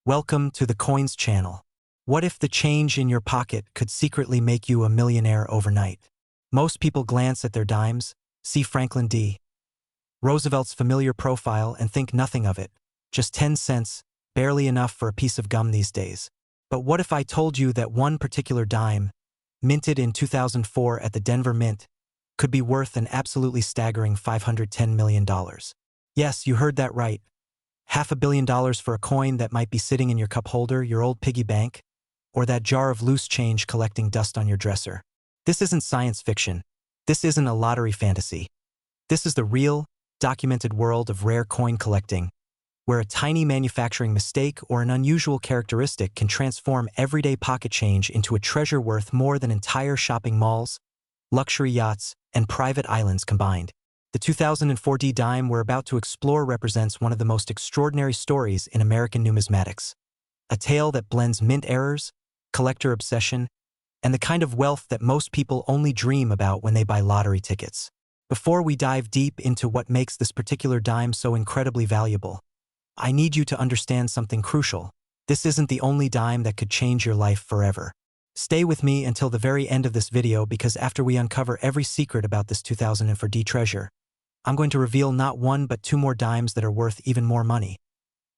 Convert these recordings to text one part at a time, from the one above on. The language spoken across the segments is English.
Welcome to the Coins channel. What if the change in your pocket could secretly make you a millionaire overnight? Most people glance at their dimes, see Franklin D. Roosevelt's familiar profile and think nothing of it. Just 10 cents, barely enough for a piece of gum these days. But what if I told you that one particular dime, minted in 2004 at the Denver Mint, could be worth an absolutely staggering $510 million? Yes, you heard that right. $500 million for a coin that might be sitting in your cup holder, your old piggy bank, or that jar of loose change collecting dust on your dresser. This isn't science fiction. This isn't a lottery fantasy. This is the real, documented world of rare coin collecting, where a tiny manufacturing mistake or an unusual characteristic can transform everyday pocket change into a treasure worth more than entire shopping malls, luxury yachts, and private islands combined. The 2004 dime we're about to explore represents one of the most extraordinary stories in American numismatics. A tale that blends mint errors, collector obsession, and the kind of wealth that most people only dream about when they buy lottery tickets. Before we dive deep into what makes this particular dime so incredibly valuable, I need you to understand something crucial. This isn't the only dime that could change your life forever. Stay with me until the very end of this video, because after we uncover every secret about this 2004 treasure, I'm going to reveal not one but two more dimes that are worth even more money.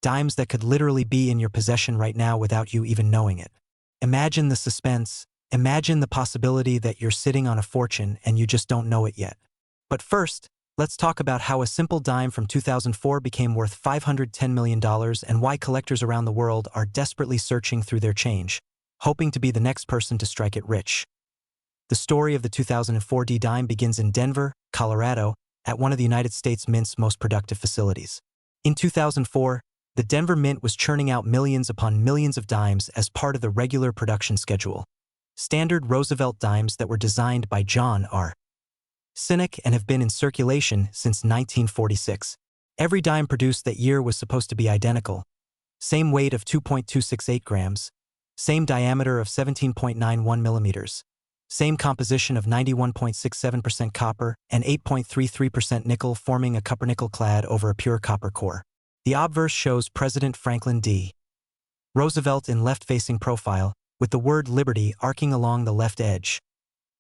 Dimes that could literally be in your possession right now without you even knowing it. Imagine the suspense. Imagine the possibility that you're sitting on a fortune and you just don't know it yet. But first, let's talk about how a simple dime from 2004 became worth $510 million and why collectors around the world are desperately searching through their change, hoping to be the next person to strike it rich. The story of the 2004 dime begins in Denver, Colorado, at one of the United States Mint's most productive facilities. In 2004, the Denver Mint was churning out millions upon millions of dimes as part of the regular production schedule. Standard Roosevelt dimes that were designed by John R. Sinek and have been in circulation since 1946. Every dime produced that year was supposed to be identical. Same weight of 2.268 grams, same diameter of 17.91 millimeters, same composition of 91.67% copper and 8.33% nickel, forming a copper-nickel clad over a pure copper core. The obverse shows President Franklin D. Roosevelt in left-facing profile, with the word Liberty arcing along the left edge.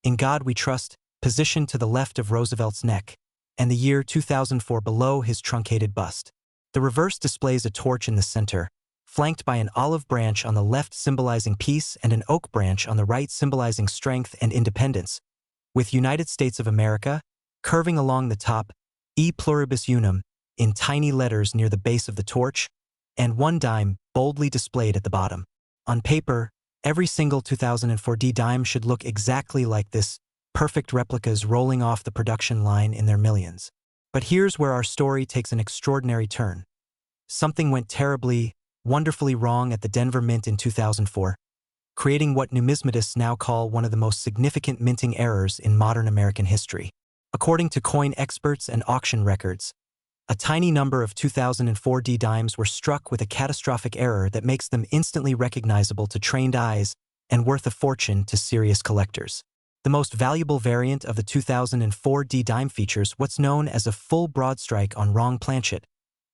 In God We Trust, positioned to the left of Roosevelt's neck, and the year 2004 below his truncated bust. The reverse displays a torch in the center, flanked by an olive branch on the left symbolizing peace and an oak branch on the right symbolizing strength and independence, with United States of America curving along the top, E pluribus unum, in tiny letters near the base of the torch, and one dime boldly displayed at the bottom. On paper, every single 2004 dime should look exactly like this, perfect replicas rolling off the production line in their millions. But here's where our story takes an extraordinary turn. Something went terribly, wonderfully wrong at the Denver Mint in 2004, creating what numismatists now call one of the most significant minting errors in modern American history. According to coin experts and auction records, a tiny number of 2004 dimes were struck with a catastrophic error that makes them instantly recognizable to trained eyes and worth a fortune to serious collectors. The most valuable variant of the 2004 dime features what's known as a full broad strike on wrong planchet,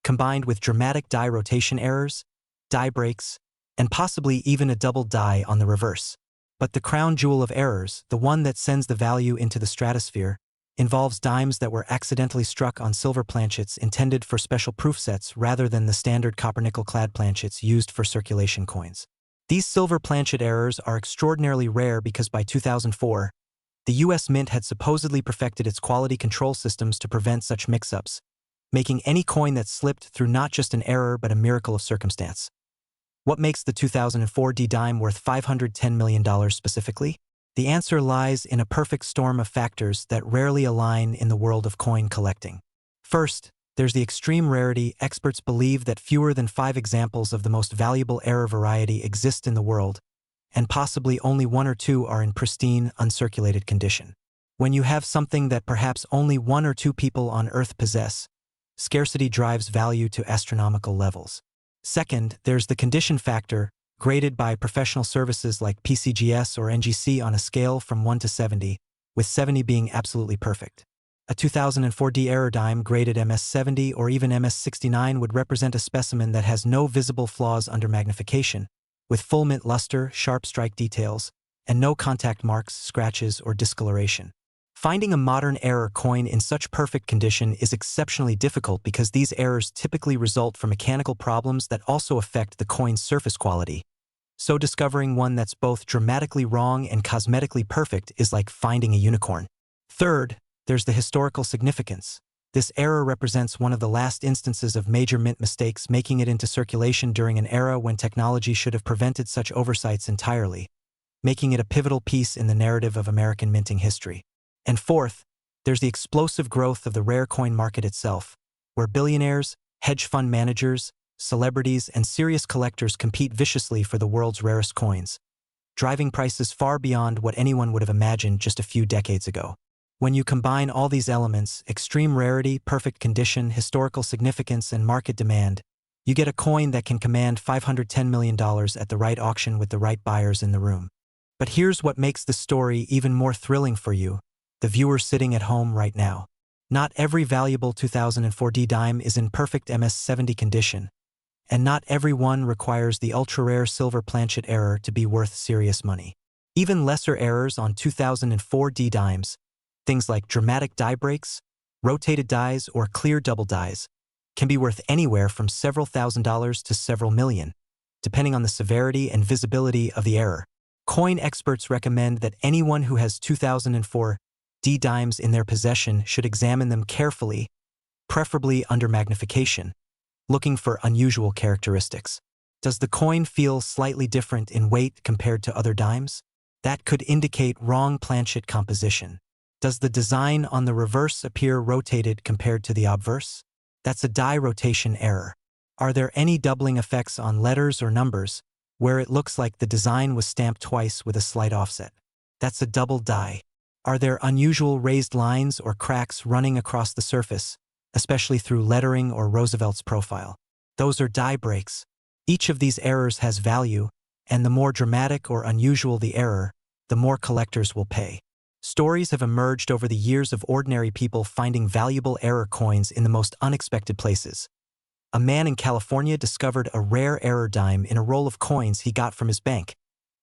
combined with dramatic die rotation errors, die breaks, and possibly even a double die on the reverse. But the crown jewel of errors, the one that sends the value into the stratosphere, involves dimes that were accidentally struck on silver planchets intended for special proof sets rather than the standard copper-nickel clad planchets used for circulation coins. These silver planchet errors are extraordinarily rare because by 2004, the U.S. Mint had supposedly perfected its quality control systems to prevent such mix-ups, making any coin that slipped through not just an error but a miracle of circumstance. What makes the 2004 dime worth $510 million specifically? The answer lies in a perfect storm of factors that rarely align in the world of coin collecting. First, there's the extreme rarity. Experts believe that fewer than 5 examples of the most valuable error variety exist in the world, and possibly only 1 or 2 are in pristine, uncirculated condition. When you have something that perhaps only 1 or 2 people on Earth possess, scarcity drives value to astronomical levels. Second, there's the condition factor, graded by professional services like PCGS or NGC on a scale from 1 to 70, with 70 being absolutely perfect. A 2004 D-error dime graded MS-70 or even MS-69 would represent a specimen that has no visible flaws under magnification, with full mint luster, sharp strike details, and no contact marks, scratches, or discoloration. Finding a modern error coin in such perfect condition is exceptionally difficult because these errors typically result from mechanical problems that also affect the coin's surface quality. So discovering one that's both dramatically wrong and cosmetically perfect is like finding a unicorn. Third, there's the historical significance. This error represents one of the last instances of major mint mistakes, making it into circulation during an era when technology should have prevented such oversights entirely, making it a pivotal piece in the narrative of American minting history. And fourth, there's the explosive growth of the rare coin market itself, where billionaires, hedge fund managers, celebrities, and serious collectors compete viciously for the world's rarest coins, driving prices far beyond what anyone would have imagined just a few decades ago. When you combine all these elements, extreme rarity, perfect condition, historical significance, and market demand, you get a coin that can command $510 million at the right auction with the right buyers in the room. But here's what makes the story even more thrilling for you, the viewer sitting at home right now. Not every valuable 2004 D dime is in perfect MS-70 condition, and not every one requires the ultra-rare silver planchet error to be worth serious money. Even lesser errors on 2004 D dimes, things like dramatic die breaks, rotated dies, or clear double dies, can be worth anywhere from several $1,000s to several million, depending on the severity and visibility of the error. Coin experts recommend that anyone who has 2004 D dimes in their possession should examine them carefully, preferably under magnification, looking for unusual characteristics. Does the coin feel slightly different in weight compared to other dimes? That could indicate wrong planchet composition. Does the design on the reverse appear rotated compared to the obverse? That's a die rotation error. Are there any doubling effects on letters or numbers, where it looks like the design was stamped twice with a slight offset? That's a double die. Are there unusual raised lines or cracks running across the surface, especially through lettering or Roosevelt's profile? Those are die breaks. Each of these errors has value, and the more dramatic or unusual the error, the more collectors will pay. Stories have emerged over the years of ordinary people finding valuable error coins in the most unexpected places. A man in California discovered a rare error dime in a roll of coins he got from his bank,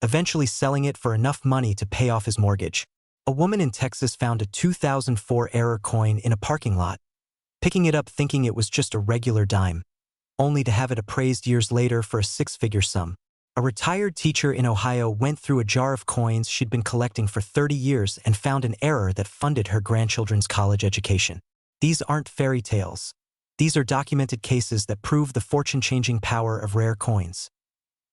eventually selling it for enough money to pay off his mortgage. A woman in Texas found a 2004 error coin in a parking lot, picking it up thinking it was just a regular dime, only to have it appraised years later for a six-figure sum. A retired teacher in Ohio went through a jar of coins she'd been collecting for 30 years and found an error that funded her grandchildren's college education. These aren't fairy tales. These are documented cases that prove the fortune-changing power of rare coins.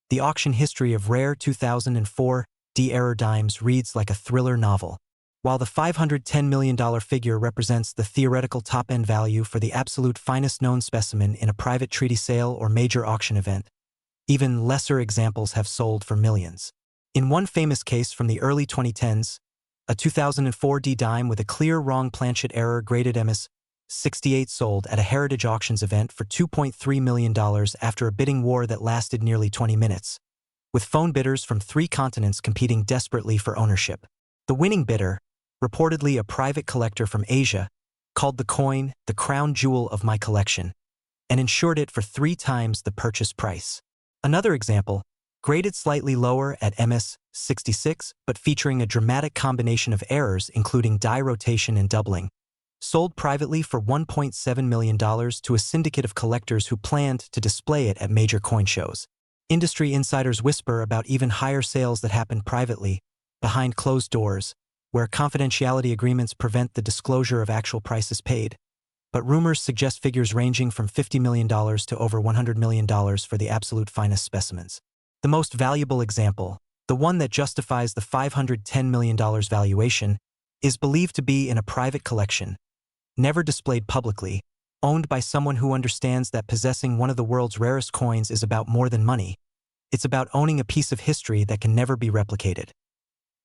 The auction history of rare 2004 D error dimes reads like a thriller novel. While the $510 million figure represents the theoretical top-end value for the absolute finest known specimen in a private treaty sale or major auction event, even lesser examples have sold for millions. In one famous case from the early 2010s, a 2004 D dime with a clear wrong planchet error graded MS-68 sold at a Heritage Auctions event for $2.3 million after a bidding war that lasted nearly 20 minutes, with phone bidders from 3 continents competing desperately for ownership. The winning bidder, reportedly a private collector from Asia, called the coin the crown jewel of my collection and insured it for 3 times the purchase price. Another example, graded slightly lower at MS-66 but featuring a dramatic combination of errors including die rotation and doubling, sold privately for $1.7 million to a syndicate of collectors who planned to display it at major coin shows. Industry insiders whisper about even higher sales that happened privately, behind closed doors, where confidentiality agreements prevent the disclosure of actual prices paid. But rumors suggest figures ranging from $50 million to over $100 million for the absolute finest specimens. The most valuable example, the one that justifies the $510 million valuation, is believed to be in a private collection, never displayed publicly, owned by someone who understands that possessing one of the world's rarest coins is about more than money. It's about owning a piece of history that can never be replicated.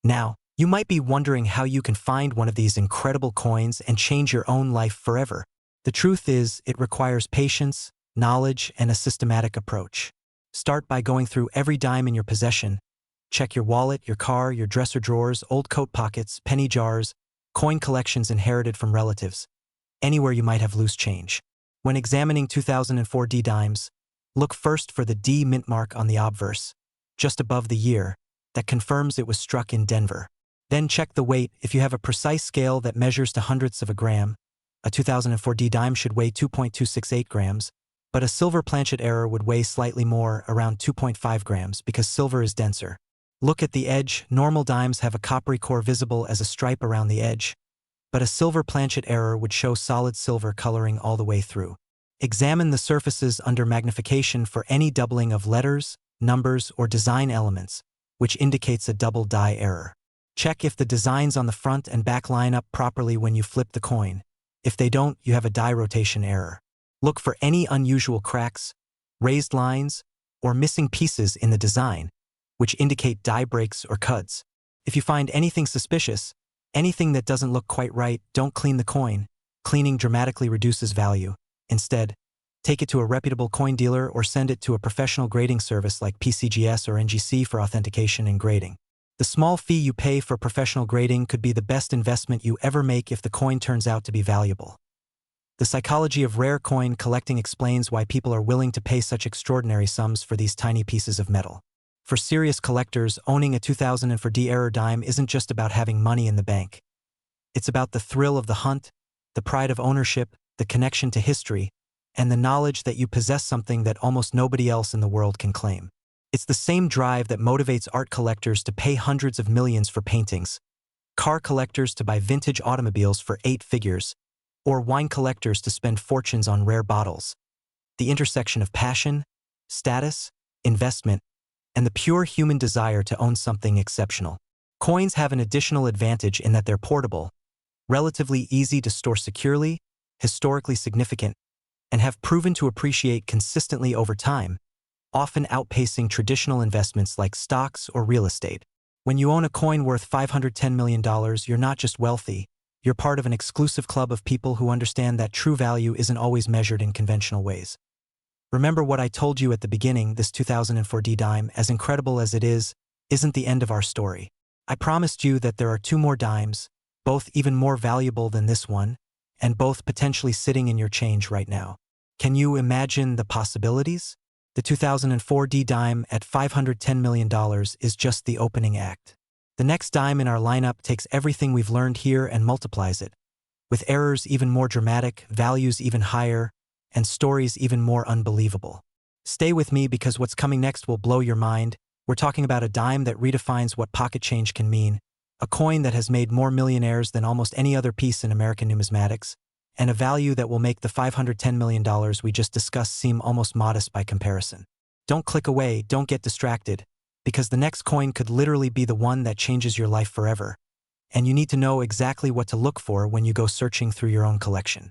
Now, you might be wondering how you can find one of these incredible coins and change your own life forever. The truth is, it requires patience, knowledge, and a systematic approach. Start by going through every dime in your possession. Check your wallet, your car, your dresser drawers, old coat pockets, penny jars, coin collections inherited from relatives, anywhere you might have loose change. When examining 2004 D dimes, look first for the D mint mark on the obverse, just above the year, that confirms it was struck in Denver. Then check the weight. If you have a precise scale that measures to hundredths of a gram, a 2004 D dime should weigh 2.268 grams, but a silver planchet error would weigh slightly more, around 2.5 grams, because silver is denser. Look at the edge. Normal dimes have a coppery core visible as a stripe around the edge, but a silver planchet error would show solid silver coloring all the way through. Examine the surfaces under magnification for any doubling of letters, numbers, or design elements, which indicates a double die error. Check if the designs on the front and back line up properly when you flip the coin. If they don't, you have a die rotation error. Look for any unusual cracks, raised lines, or missing pieces in the design, which indicate die breaks or cuts. If you find anything suspicious, anything that doesn't look quite right, don't clean the coin. Cleaning dramatically reduces value. Instead, take it to a reputable coin dealer or send it to a professional grading service like PCGS or NGC for authentication and grading. The small fee you pay for professional grading could be the best investment you ever make if the coin turns out to be valuable. The psychology of rare coin collecting explains why people are willing to pay such extraordinary sums for these tiny pieces of metal. For serious collectors, owning a 2004 D error dime isn't just about having money in the bank. It's about the thrill of the hunt, the pride of ownership, the connection to history, and the knowledge that you possess something that almost nobody else in the world can claim. It's the same drive that motivates art collectors to pay hundreds of millions for paintings, car collectors to buy vintage automobiles for 8 figures, or wine collectors to spend fortunes on rare bottles. The intersection of passion, status, investment, and the pure human desire to own something exceptional. Coins have an additional advantage in that they're portable, relatively easy to store securely, historically significant, and have proven to appreciate consistently over time, often outpacing traditional investments like stocks or real estate. When you own a coin worth $510 million, you're not just wealthy, you're part of an exclusive club of people who understand that true value isn't always measured in conventional ways. Remember what I told you at the beginning, this 2004 D dime, as incredible as it is, isn't the end of our story. I promised you that there are 2 more dimes, both even more valuable than this one, and both potentially sitting in your change right now. Can you imagine the possibilities? The 2004 D dime at $510 million is just the opening act. The next dime in our lineup takes everything we've learned here and multiplies it, with errors even more dramatic, values even higher, and stories even more unbelievable. Stay with me because what's coming next will blow your mind. We're talking about a dime that redefines what pocket change can mean, a coin that has made more millionaires than almost any other piece in American numismatics, and a value that will make the $510 million we just discussed seem almost modest by comparison. Don't click away, don't get distracted, because the next coin could literally be the one that changes your life forever, and you need to know exactly what to look for when you go searching through your own collection.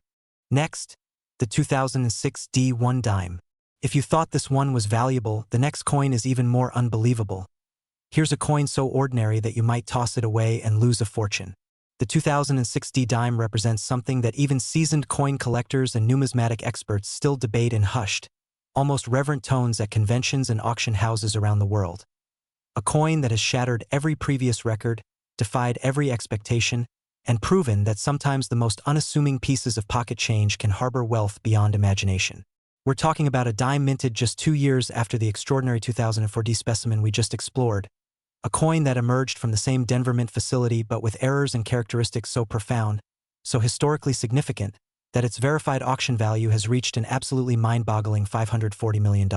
Next, the 2006 D1 dime. If you thought this one was valuable, the next coin is even more unbelievable. Here's a coin so ordinary that you might toss it away and lose a fortune. The 2006 D dime represents something that even seasoned coin collectors and numismatic experts still debate in hushed, almost reverent tones at conventions and auction houses around the world. A coin that has shattered every previous record, defied every expectation, and proven that sometimes the most unassuming pieces of pocket change can harbor wealth beyond imagination. We're talking about a dime minted just 2 years after the extraordinary 2004 D specimen we just explored, a coin that emerged from the same Denver mint facility but with errors and characteristics so profound, so historically significant, that its verified auction value has reached an absolutely mind-boggling $540 million.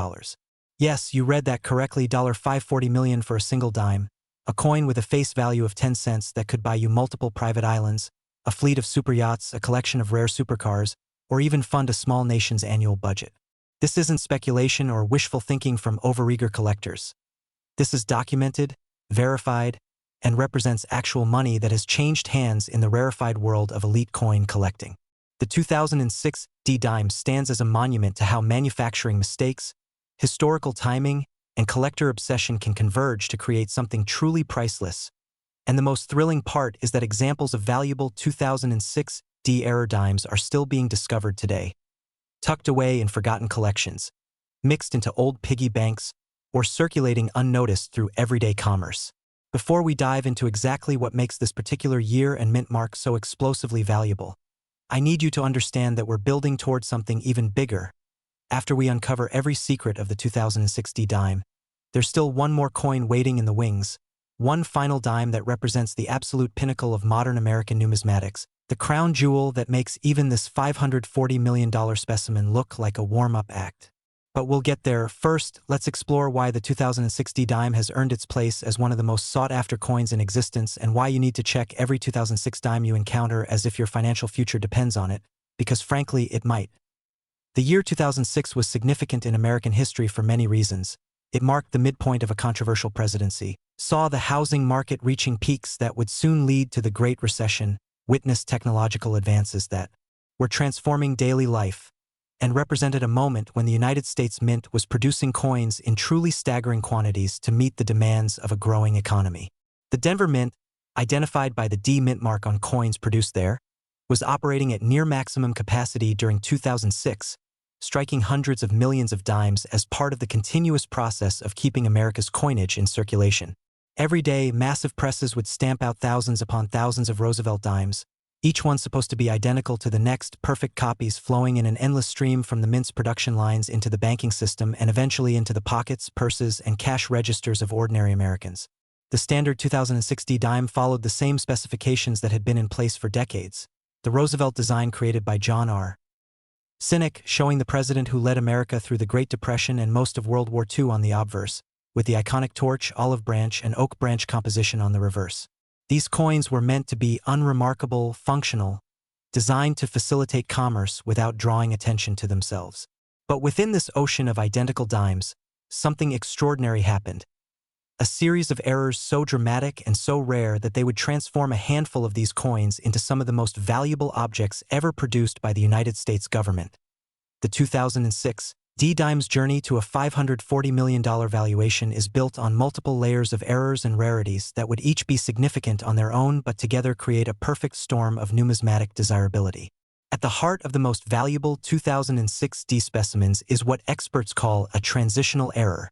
Yes, you read that correctly, $540 million for a single dime, a coin with a face value of 10 cents that could buy you multiple private islands, a fleet of super yachts, a collection of rare supercars, or even fund a small nation's annual budget. This isn't speculation or wishful thinking from overeager collectors. This is documented, verified, and represents actual money that has changed hands in the rarefied world of elite coin collecting. The 2006 D dime stands as a monument to how manufacturing mistakes, historical timing, and collector obsession can converge to create something truly priceless. And the most thrilling part is that examples of valuable 2006 D error dimes are still being discovered today, tucked away in forgotten collections, mixed into old piggy banks, or circulating unnoticed through everyday commerce. Before we dive into exactly what makes this particular year and mint mark so explosively valuable, I need you to understand that we're building towards something even bigger. After we uncover every secret of the 2006 D dime, there's still one more coin waiting in the wings, one final dime that represents the absolute pinnacle of modern American numismatics, the crown jewel that makes even this $540 million specimen look like a warm-up act. But we'll get there. First, let's explore why the 2006 D dime has earned its place as one of the most sought-after coins in existence and why you need to check every 2006 dime you encounter as if your financial future depends on it, because frankly, it might. The year 2006 was significant in American history for many reasons. It marked the midpoint of a controversial presidency, saw the housing market reaching peaks that would soon lead to the Great Recession, witnessed technological advances that were transforming daily life, and represented a moment when the United States Mint was producing coins in truly staggering quantities to meet the demands of a growing economy. The Denver Mint, identified by the D mint mark on coins produced there, was operating at near maximum capacity during 2006, striking hundreds of millions of dimes as part of the continuous process of keeping America's coinage in circulation. Every day, massive presses would stamp out thousands upon thousands of Roosevelt dimes, each one supposed to be identical to the next, perfect copies flowing in an endless stream from the Mint's production lines into the banking system and eventually into the pockets, purses, and cash registers of ordinary Americans. The standard 2006 D dime followed the same specifications that had been in place for decades. The Roosevelt design created by John R. Cynic, showing the president who led America through the Great Depression and most of World War II on the obverse, with the iconic torch, olive branch, and oak branch composition on the reverse. These coins were meant to be unremarkable, functional, designed to facilitate commerce without drawing attention to themselves. But within this ocean of identical dimes, something extraordinary happened. A series of errors so dramatic and so rare that they would transform a handful of these coins into some of the most valuable objects ever produced by the United States government. The 2006 D dime's journey to a $540 million valuation is built on multiple layers of errors and rarities that would each be significant on their own but together create a perfect storm of numismatic desirability. At the heart of the most valuable 2006 D specimens is what experts call a transitional error.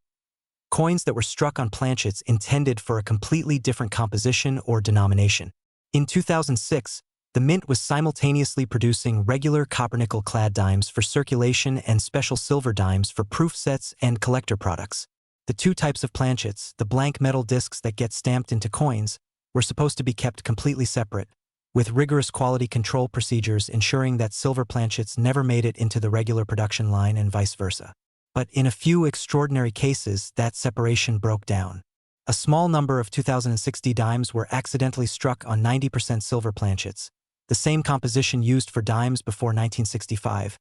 Coins that were struck on planchets intended for a completely different composition or denomination. In 2006, the Mint was simultaneously producing regular copper-nickel-clad dimes for circulation and special silver dimes for proof sets and collector products. The two types of planchets, the blank metal discs that get stamped into coins, were supposed to be kept completely separate, with rigorous quality control procedures ensuring that silver planchets never made it into the regular production line and vice versa. But in a few extraordinary cases, that separation broke down. A small number of 2006 D dimes were accidentally struck on 90% silver planchets, the same composition used for dimes before 1965,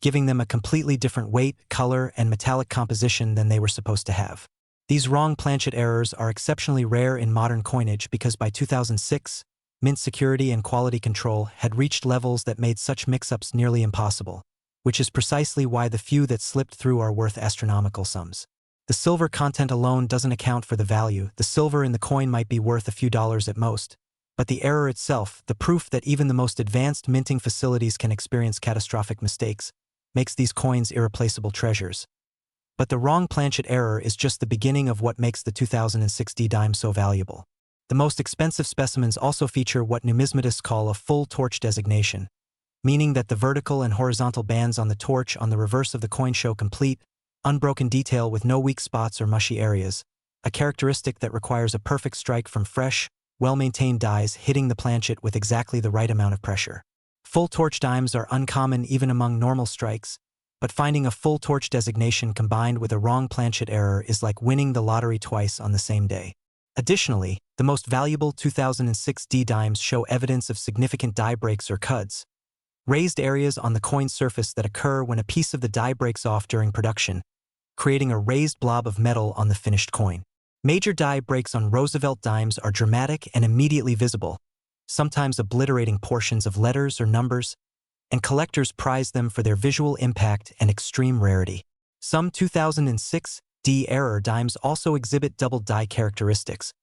giving them a completely different weight, color, and metallic composition than they were supposed to have. These wrong planchet errors are exceptionally rare in modern coinage because by 2006, Mint security and quality control had reached levels that made such mix-ups nearly impossible, which is precisely why the few that slipped through are worth astronomical sums. The silver content alone doesn't account for the value. The silver in the coin might be worth a few dollars at most, but the error itself, the proof that even the most advanced minting facilities can experience catastrophic mistakes, makes these coins irreplaceable treasures. But the wrong planchet error is just the beginning of what makes the 2006 D dime so valuable. The most expensive specimens also feature what numismatists call a full torch designation, meaning that the vertical and horizontal bands on the torch on the reverse of the coin show complete, unbroken detail with no weak spots or mushy areas, a characteristic that requires a perfect strike from fresh, well-maintained dies hitting the planchet with exactly the right amount of pressure. Full torch dimes are uncommon even among normal strikes, but finding a full torch designation combined with a wrong planchet error is like winning the lottery twice on the same day. Additionally, the most valuable 2006 D dimes show evidence of significant die breaks or cuds, raised areas on the coin surface that occur when a piece of the die breaks off during production, creating a raised blob of metal on the finished coin. Major die breaks on Roosevelt dimes are dramatic and immediately visible, sometimes obliterating portions of letters or numbers, and collectors prize them for their visual impact and extreme rarity. Some 2006 D error dimes also exhibit double die characteristics,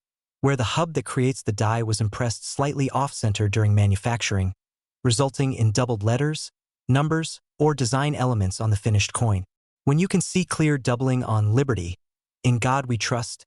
where the hub that creates the die was impressed slightly off-center during manufacturing, resulting in doubled letters, numbers, or design elements on the finished coin. When you can see clear doubling on Liberty, In God We Trust,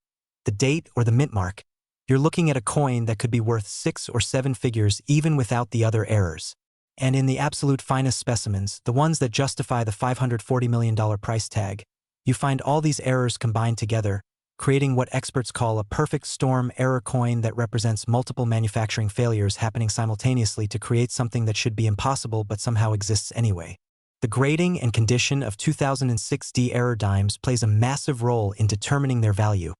the date or the mint mark, You're looking at a coin that could be worth 6 or 7 figures even without the other errors. And in the absolute finest specimens, the ones that justify the $540 million price tag, you find all these errors combined together, creating what experts call a perfect storm error coin that represents multiple manufacturing failures happening simultaneously to create something that should be impossible but somehow exists anyway. The grading and condition of 2006 D error dimes plays a massive role in determining their value,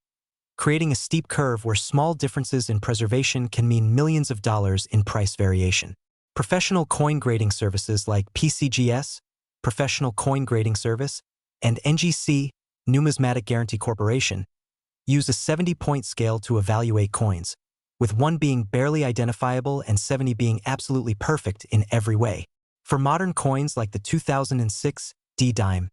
creating a steep curve where small differences in preservation can mean millions of dollars in price variation. Professional coin grading services like PCGS, Professional Coin Grading Service, and NGC, Numismatic Guarantee Corporation, use a 70-point scale to evaluate coins, with 1 being barely identifiable and 70 being absolutely perfect in every way. For modern coins like the 2006 D dime,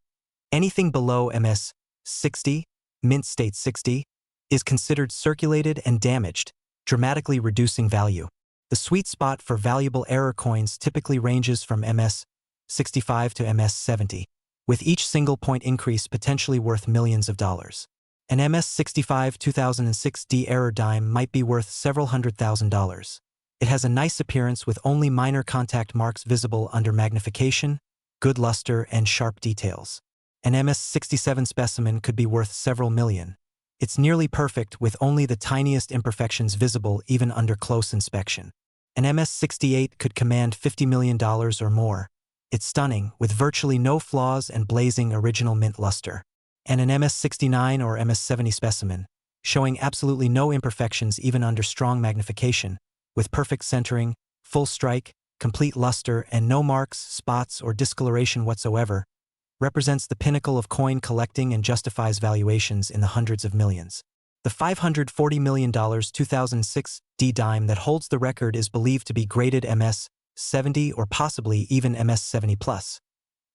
anything below MS 60, mint state 60, is considered circulated and damaged, dramatically reducing value. The sweet spot for valuable error coins typically ranges from MS 65 to MS 70, with each single point increase potentially worth millions of dollars. An MS 65 2006 D error dime might be worth several $100,000. It has a nice appearance with only minor contact marks visible under magnification, good luster, and sharp details. An MS 67 specimen could be worth several million. It's nearly perfect with only the tiniest imperfections visible even under close inspection. An MS 68 could command $50 million or more. It's stunning, with virtually no flaws and blazing original mint luster. And an MS 69 or MS 70 specimen, showing absolutely no imperfections even under strong magnification, with perfect centering, full strike, complete luster, and no marks, spots, or discoloration whatsoever, represents the pinnacle of coin collecting and justifies valuations in the hundreds of millions. The $540 million 2006 D dime that holds the record is believed to be graded MS 70 or possibly even MS 70+,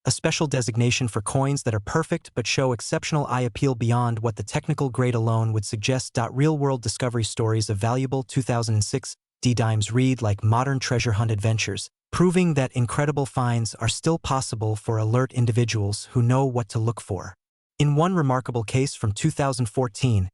a special designation for coins that are perfect but show exceptional eye appeal beyond what the technical grade alone would suggest. Real-world discovery stories of valuable 2006 D dimes read like modern treasure hunt adventures, proving that incredible finds are still possible for alert individuals who know what to look for. In one remarkable case from 2014,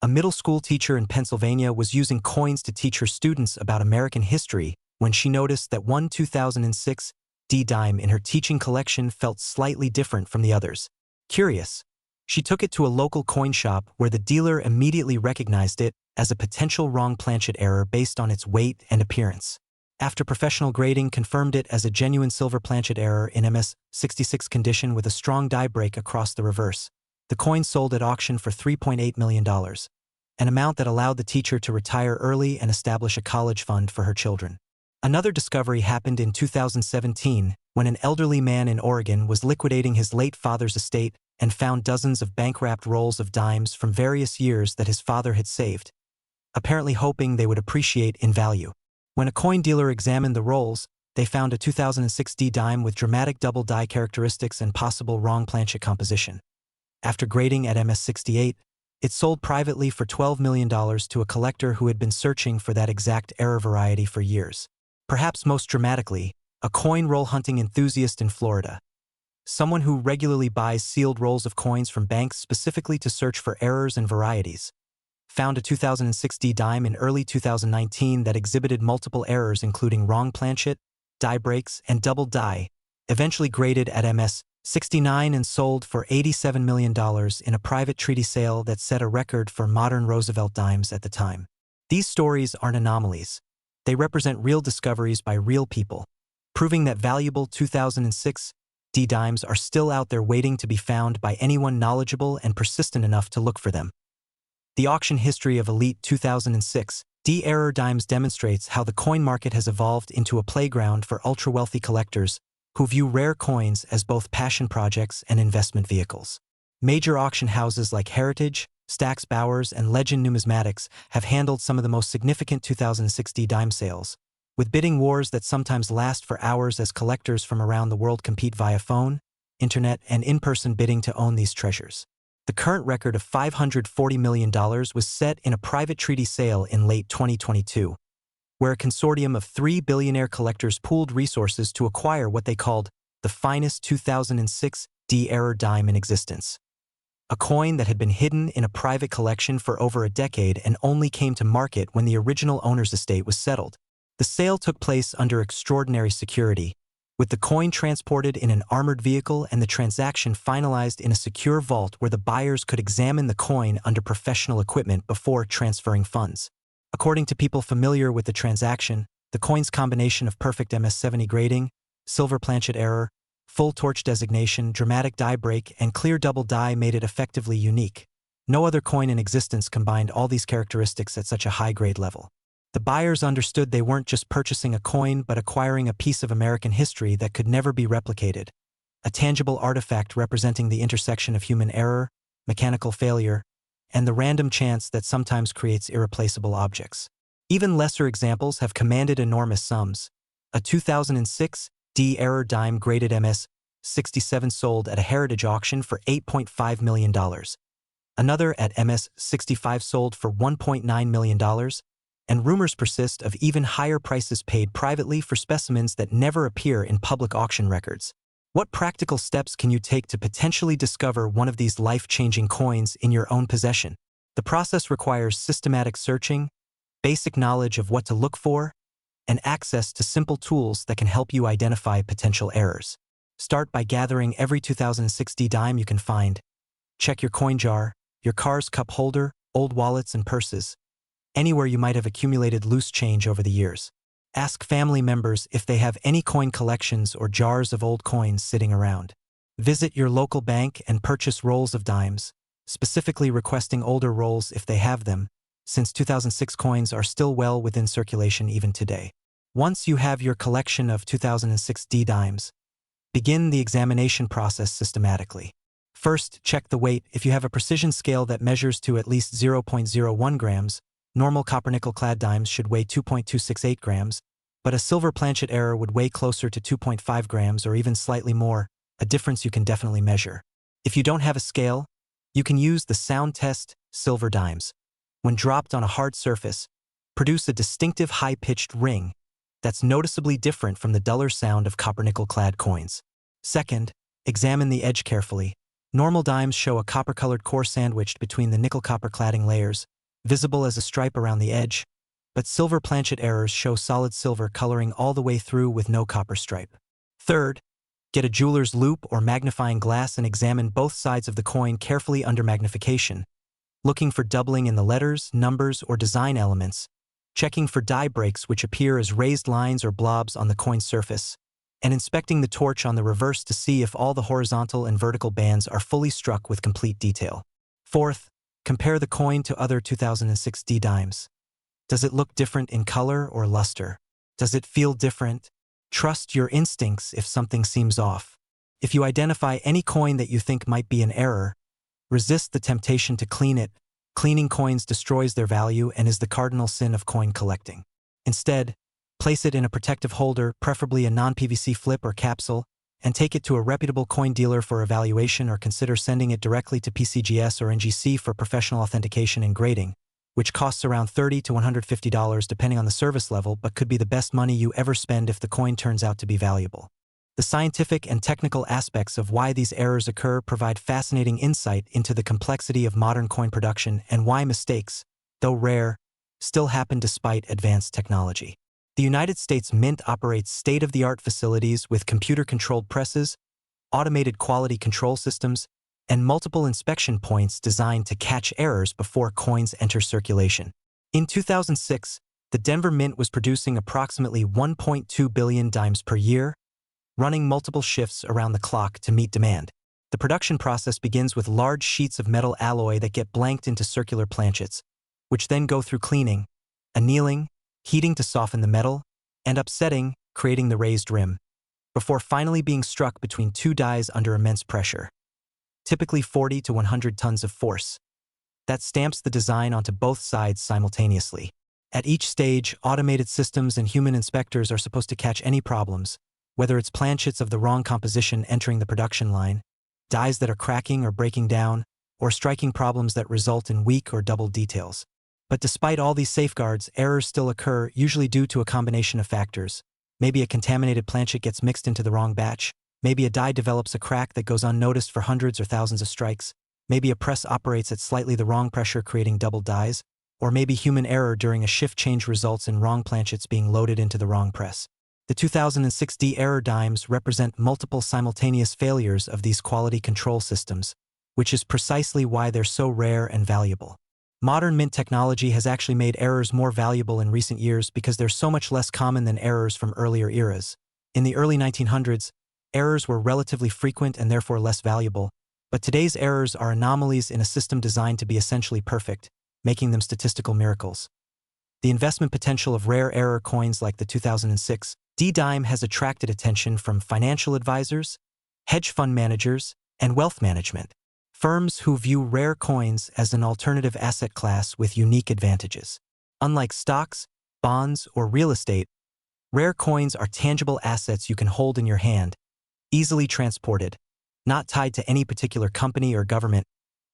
a middle school teacher in Pennsylvania was using coins to teach her students about American history when she noticed that one 2006 D dime in her teaching collection felt slightly different from the others. Curious, she took it to a local coin shop where the dealer immediately recognized it as a potential wrong planchet error based on its weight and appearance. After professional grading confirmed it as a genuine silver planchet error in MS 66 condition with a strong die break across the reverse, the coin sold at auction for $3.8 million, an amount that allowed the teacher to retire early and establish a college fund for her children. Another discovery happened in 2017 when an elderly man in Oregon was liquidating his late father's estate and found dozens of bank-wrapped rolls of dimes from various years that his father had saved, apparently hoping they would appreciate in value. When a coin dealer examined the rolls, they found a 2006 D dime with dramatic double die characteristics and possible wrong planchet composition. After grading at MS 68, it sold privately for $12 million to a collector who had been searching for that exact error variety for years. Perhaps most dramatically, a coin roll hunting enthusiast in Florida, someone who regularly buys sealed rolls of coins from banks specifically to search for errors and varieties, found a 2006 D dime in early 2019 that exhibited multiple errors including wrong planchet, die breaks, and double die, eventually graded at MS 69 and sold for $87 million in a private treaty sale that set a record for modern Roosevelt dimes at the time. These stories aren't anomalies. They represent real discoveries by real people, proving that valuable 2006 D dimes are still out there waiting to be found by anyone knowledgeable and persistent enough to look for them. The auction history of elite 2006 D error dimes demonstrates how the coin market has evolved into a playground for ultra-wealthy collectors who view rare coins as both passion projects and investment vehicles. Major auction houses like Heritage, Stax Bowers, and Legend Numismatics have handled some of the most significant 2006 D dime sales, with bidding wars that sometimes last for hours as collectors from around the world compete via phone, internet, and in-person bidding to own these treasures. The current record of $540 million was set in a private treaty sale in late 2022, where a consortium of 3 billionaire collectors pooled resources to acquire what they called the finest 2006 D error dime in existence. a coin that had been hidden in a private collection for over a decade and only came to market when the original owner's estate was settled. The sale took place under extraordinary security, with the coin transported in an armored vehicle and the transaction finalized in a secure vault where the buyers could examine the coin under professional equipment before transferring funds. According to people familiar with the transaction, the coin's combination of perfect MS-70 grading, silver planchet error, full torch designation, dramatic die break, and clear double die made it effectively unique. No other coin in existence combined all these characteristics at such a high-grade level. The buyers understood they weren't just purchasing a coin but acquiring a piece of American history that could never be replicated, a tangible artifact representing the intersection of human error, mechanical failure, and the random chance that sometimes creates irreplaceable objects. Even lesser examples have commanded enormous sums. A 2006 D error dime graded MS-67 sold at a heritage auction for $8.5 million. Another at MS-65 sold for $1.9 million, and rumors persist of even higher prices paid privately for specimens that never appear in public auction records. What practical steps can you take to potentially discover one of these life-changing coins in your own possession? The process requires systematic searching, basic knowledge of what to look for, and access to simple tools that can help you identify potential errors. Start by gathering every 2006 D dime you can find. Check your coin jar, your car's cup holder, old wallets and purses, anywhere you might have accumulated loose change over the years. Ask family members if they have any coin collections or jars of old coins sitting around. Visit your local bank and purchase rolls of dimes, specifically requesting older rolls if they have them, since 2006 coins are still well within circulation even today. Once you have your collection of 2006 D dimes, begin the examination process systematically. First, check the weight. If you have a precision scale that measures to at least 0.01 grams, normal copper-nickel-clad dimes should weigh 2.268 grams, but a silver planchet error would weigh closer to 2.5 grams or even slightly more, a difference you can definitely measure. If you don't have a scale, you can use the sound test silver dimes. When dropped on a hard surface, produce a distinctive high-pitched ring that's noticeably different from the duller sound of copper-nickel-clad coins. Second, examine the edge carefully. Normal dimes show a copper-colored core sandwiched between the nickel-copper cladding layers, visible as a stripe around the edge, but silver planchet errors show solid silver coloring all the way through with no copper stripe. Third, get a jeweler's loupe or magnifying glass and examine both sides of the coin carefully under magnification, looking for doubling in the letters, numbers, or design elements, checking for die breaks which appear as raised lines or blobs on the coin's surface, and inspecting the torch on the reverse to see if all the horizontal and vertical bands are fully struck with complete detail. Fourth, compare the coin to other 2006 D dimes. Does it look different in color or luster? Does it feel different? Trust your instincts if something seems off. If you identify any coin that you think might be an error, resist the temptation to clean it. Cleaning coins destroys their value and is the cardinal sin of coin collecting. Instead, place it in a protective holder, preferably a non-PVC flip or capsule, and take it to a reputable coin dealer for evaluation, or consider sending it directly to PCGS or NGC for professional authentication and grading, which costs around $30 to $150 depending on the service level, but could be the best money you ever spend if the coin turns out to be valuable. The scientific and technical aspects of why these errors occur provide fascinating insight into the complexity of modern coin production and why mistakes, though rare, still happen despite advanced technology. The United States Mint operates state-of-the-art facilities with computer-controlled presses, automated quality control systems, and multiple inspection points designed to catch errors before coins enter circulation. In 2006, the Denver Mint was producing approximately 1.2 billion dimes per year, running multiple shifts around the clock to meet demand. The production process begins with large sheets of metal alloy that get blanked into circular planchets, which then go through cleaning, annealing, heating to soften the metal, and upsetting, creating the raised rim, before finally being struck between two dies under immense pressure, typically 40 to 100 tons of force. That stamps the design onto both sides simultaneously. At each stage, automated systems and human inspectors are supposed to catch any problems, whether it's planchets of the wrong composition entering the production line, dies that are cracking or breaking down, or striking problems that result in weak or double details. But despite all these safeguards, errors still occur, usually due to a combination of factors. Maybe a contaminated planchet gets mixed into the wrong batch, maybe a die develops a crack that goes unnoticed for hundreds or thousands of strikes, Maybe a press operates at slightly the wrong pressure, creating double dies, or maybe human error during a shift change results in wrong planchets being loaded into the wrong press. The 2006 D error dimes represent multiple simultaneous failures of these quality control systems, which is precisely why they're so rare and valuable. Modern mint technology has actually made errors more valuable in recent years because they're so much less common than errors from earlier eras. In the early 1900s, errors were relatively frequent and therefore less valuable, but today's errors are anomalies in a system designed to be essentially perfect, making them statistical miracles. The investment potential of rare error coins like the 2006 D-Dime has attracted attention from financial advisors, hedge fund managers, and wealth management firms who view rare coins as an alternative asset class with unique advantages. Unlike stocks, bonds, or real estate, rare coins are tangible assets you can hold in your hand, easily transported, not tied to any particular company or government,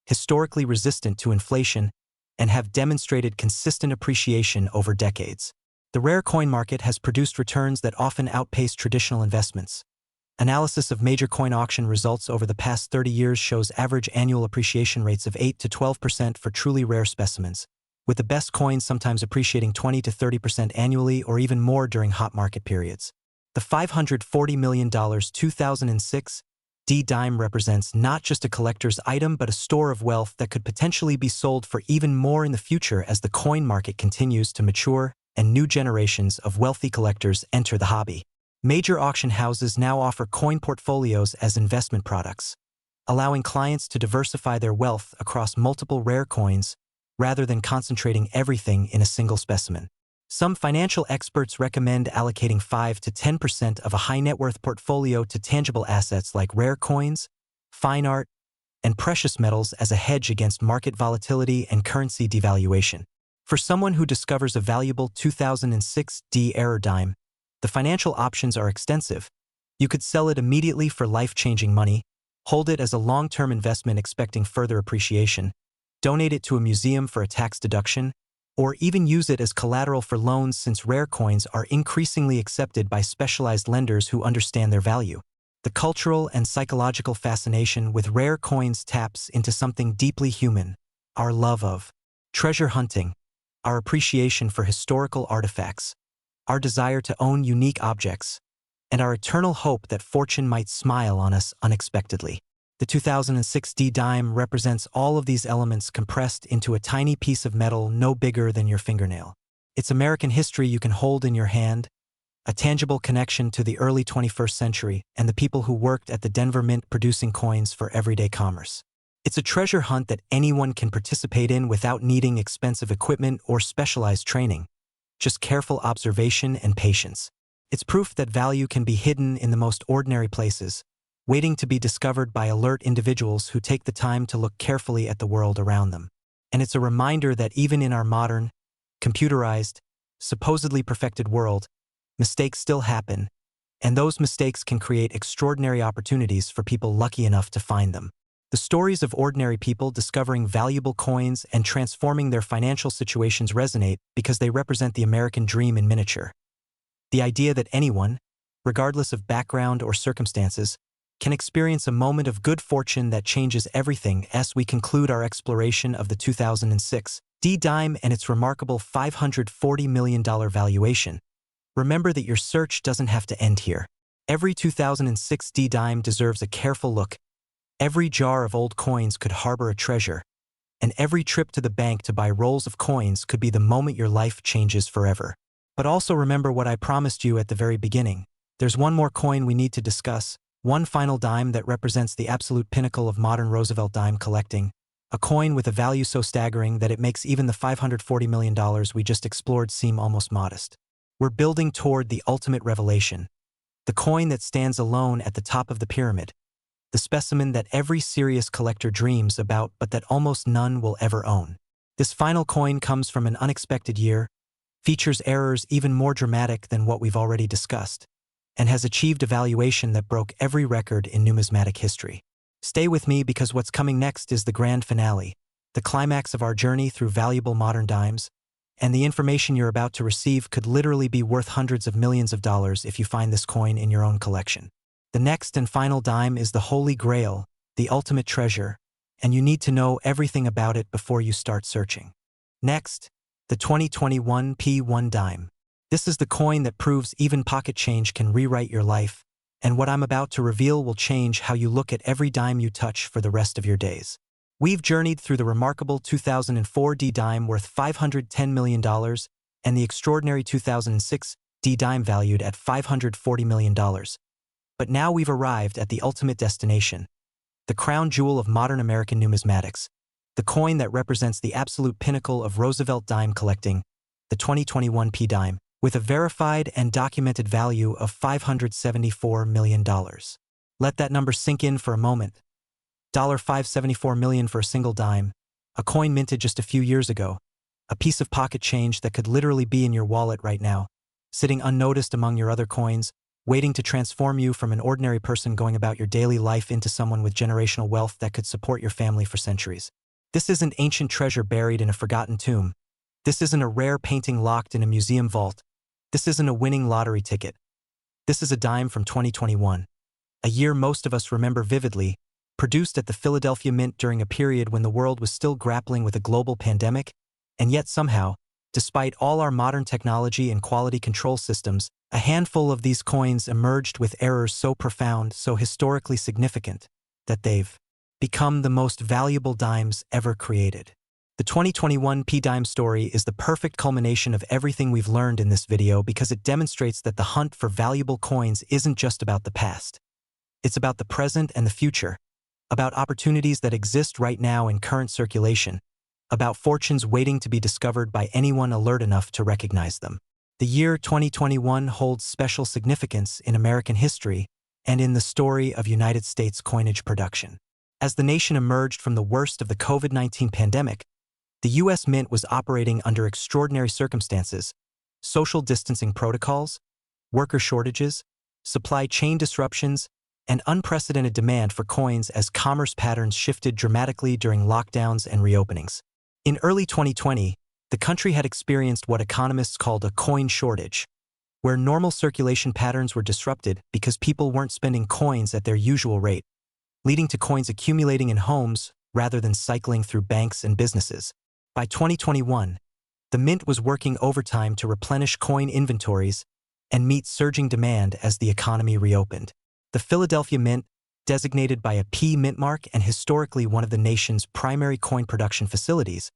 historically resistant to inflation, and have demonstrated consistent appreciation over decades. The rare coin market has produced returns that often outpace traditional investments. Analysis of major coin auction results over the past 30 years shows average annual appreciation rates of 8 to 12% for truly rare specimens, with the best coins sometimes appreciating 20 to 30% annually or even more during hot market periods. The $540 million 2006 D-Dime represents not just a collector's item but a store of wealth that could potentially be sold for even more in the future as the coin market continues to mature and new generations of wealthy collectors enter the hobby. Major auction houses now offer coin portfolios as investment products, allowing clients to diversify their wealth across multiple rare coins rather than concentrating everything in a single specimen. Some financial experts recommend allocating 5 to 10% of a high-net-worth portfolio to tangible assets like rare coins, fine art, and precious metals as a hedge against market volatility and currency devaluation. For someone who discovers a valuable 2006 D error dime, the financial options are extensive. You could sell it immediately for life-changing money, hold it as a long-term investment expecting further appreciation, donate it to a museum for a tax deduction, or even use it as collateral for loans since rare coins are increasingly accepted by specialized lenders who understand their value. The cultural and psychological fascination with rare coins taps into something deeply human, our love of treasure hunting, our appreciation for historical artifacts, our desire to own unique objects, and our eternal hope that fortune might smile on us unexpectedly. The 2006 D-Dime represents all of these elements compressed into a tiny piece of metal no bigger than your fingernail. It's American history you can hold in your hand, a tangible connection to the early 21st century and the people who worked at the Denver Mint producing coins for everyday commerce. It's a treasure hunt that anyone can participate in without needing expensive equipment or specialized training, just careful observation and patience. It's proof that value can be hidden in the most ordinary places, waiting to be discovered by alert individuals who take the time to look carefully at the world around them. And it's a reminder that even in our modern, computerized, supposedly perfected world, mistakes still happen, and those mistakes can create extraordinary opportunities for people lucky enough to find them. The stories of ordinary people discovering valuable coins and transforming their financial situations resonate because they represent the American dream in miniature. The idea that anyone, regardless of background or circumstances, can experience a moment of good fortune that changes everything as we conclude our exploration of the 2006 D-Dime and its remarkable $540 million valuation. Remember that your search doesn't have to end here. Every 2006 D-Dime deserves a careful look. Every jar of old coins could harbor a treasure, and every trip to the bank to buy rolls of coins could be the moment your life changes forever. But also remember what I promised you at the very beginning. There's one more coin we need to discuss, one final dime that represents the absolute pinnacle of modern Roosevelt dime collecting, a coin with a value so staggering that it makes even the $540 million we just explored seem almost modest. We're building toward the ultimate revelation, the coin that stands alone at the top of the pyramid, the specimen that every serious collector dreams about but that almost none will ever own. This final coin comes from an unexpected year, features errors even more dramatic than what we've already discussed, and has achieved a valuation that broke every record in numismatic history. Stay with me because what's coming next is the grand finale, the climax of our journey through valuable modern dimes, and the information you're about to receive could literally be worth hundreds of millions of dollars if you find this coin in your own collection. The next and final dime is the Holy Grail, the ultimate treasure, and you need to know everything about it before you start searching. Next, the 2021 P1 dime. This is the coin that proves even pocket change can rewrite your life, and what I'm about to reveal will change how you look at every dime you touch for the rest of your days. We've journeyed through the remarkable 2004 D dime worth $510 million and the extraordinary 2006 D dime valued at $540 million. But now we've arrived at the ultimate destination, the crown jewel of modern American numismatics, the coin that represents the absolute pinnacle of Roosevelt dime collecting, the 2021 P dime, with a verified and documented value of $574 million. Let that number sink in for a moment. $574 million for a single dime, a coin minted just a few years ago, a piece of pocket change that could literally be in your wallet right now, sitting unnoticed among your other coins, waiting to transform you from an ordinary person going about your daily life into someone with generational wealth that could support your family for centuries. This isn't ancient treasure buried in a forgotten tomb. This isn't a rare painting locked in a museum vault. This isn't a winning lottery ticket. This is a dime from 2021, a year most of us remember vividly, produced at the Philadelphia Mint during a period when the world was still grappling with a global pandemic, and yet somehow, despite all our modern technology and quality control systems, a handful of these coins emerged with errors so profound, so historically significant, that they've become the most valuable dimes ever created. The 2021 P-Dime story is the perfect culmination of everything we've learned in this video because it demonstrates that the hunt for valuable coins isn't just about the past. It's about the present and the future, about opportunities that exist right now in current circulation, about fortunes waiting to be discovered by anyone alert enough to recognize them. The year 2021 holds special significance in American history and in the story of United States coinage production. As the nation emerged from the worst of the COVID-19 pandemic, the U.S. Mint was operating under extraordinary circumstances: social distancing protocols, worker shortages, supply chain disruptions, and unprecedented demand for coins as commerce patterns shifted dramatically during lockdowns and reopenings. In early 2020, the country had experienced what economists called a coin shortage, where normal circulation patterns were disrupted because people weren't spending coins at their usual rate, leading to coins accumulating in homes rather than cycling through banks and businesses. By 2021, the Mint was working overtime to replenish coin inventories and meet surging demand as the economy reopened. The Philadelphia Mint, designated by a P mint mark and historically one of the nation's primary coin production facilities,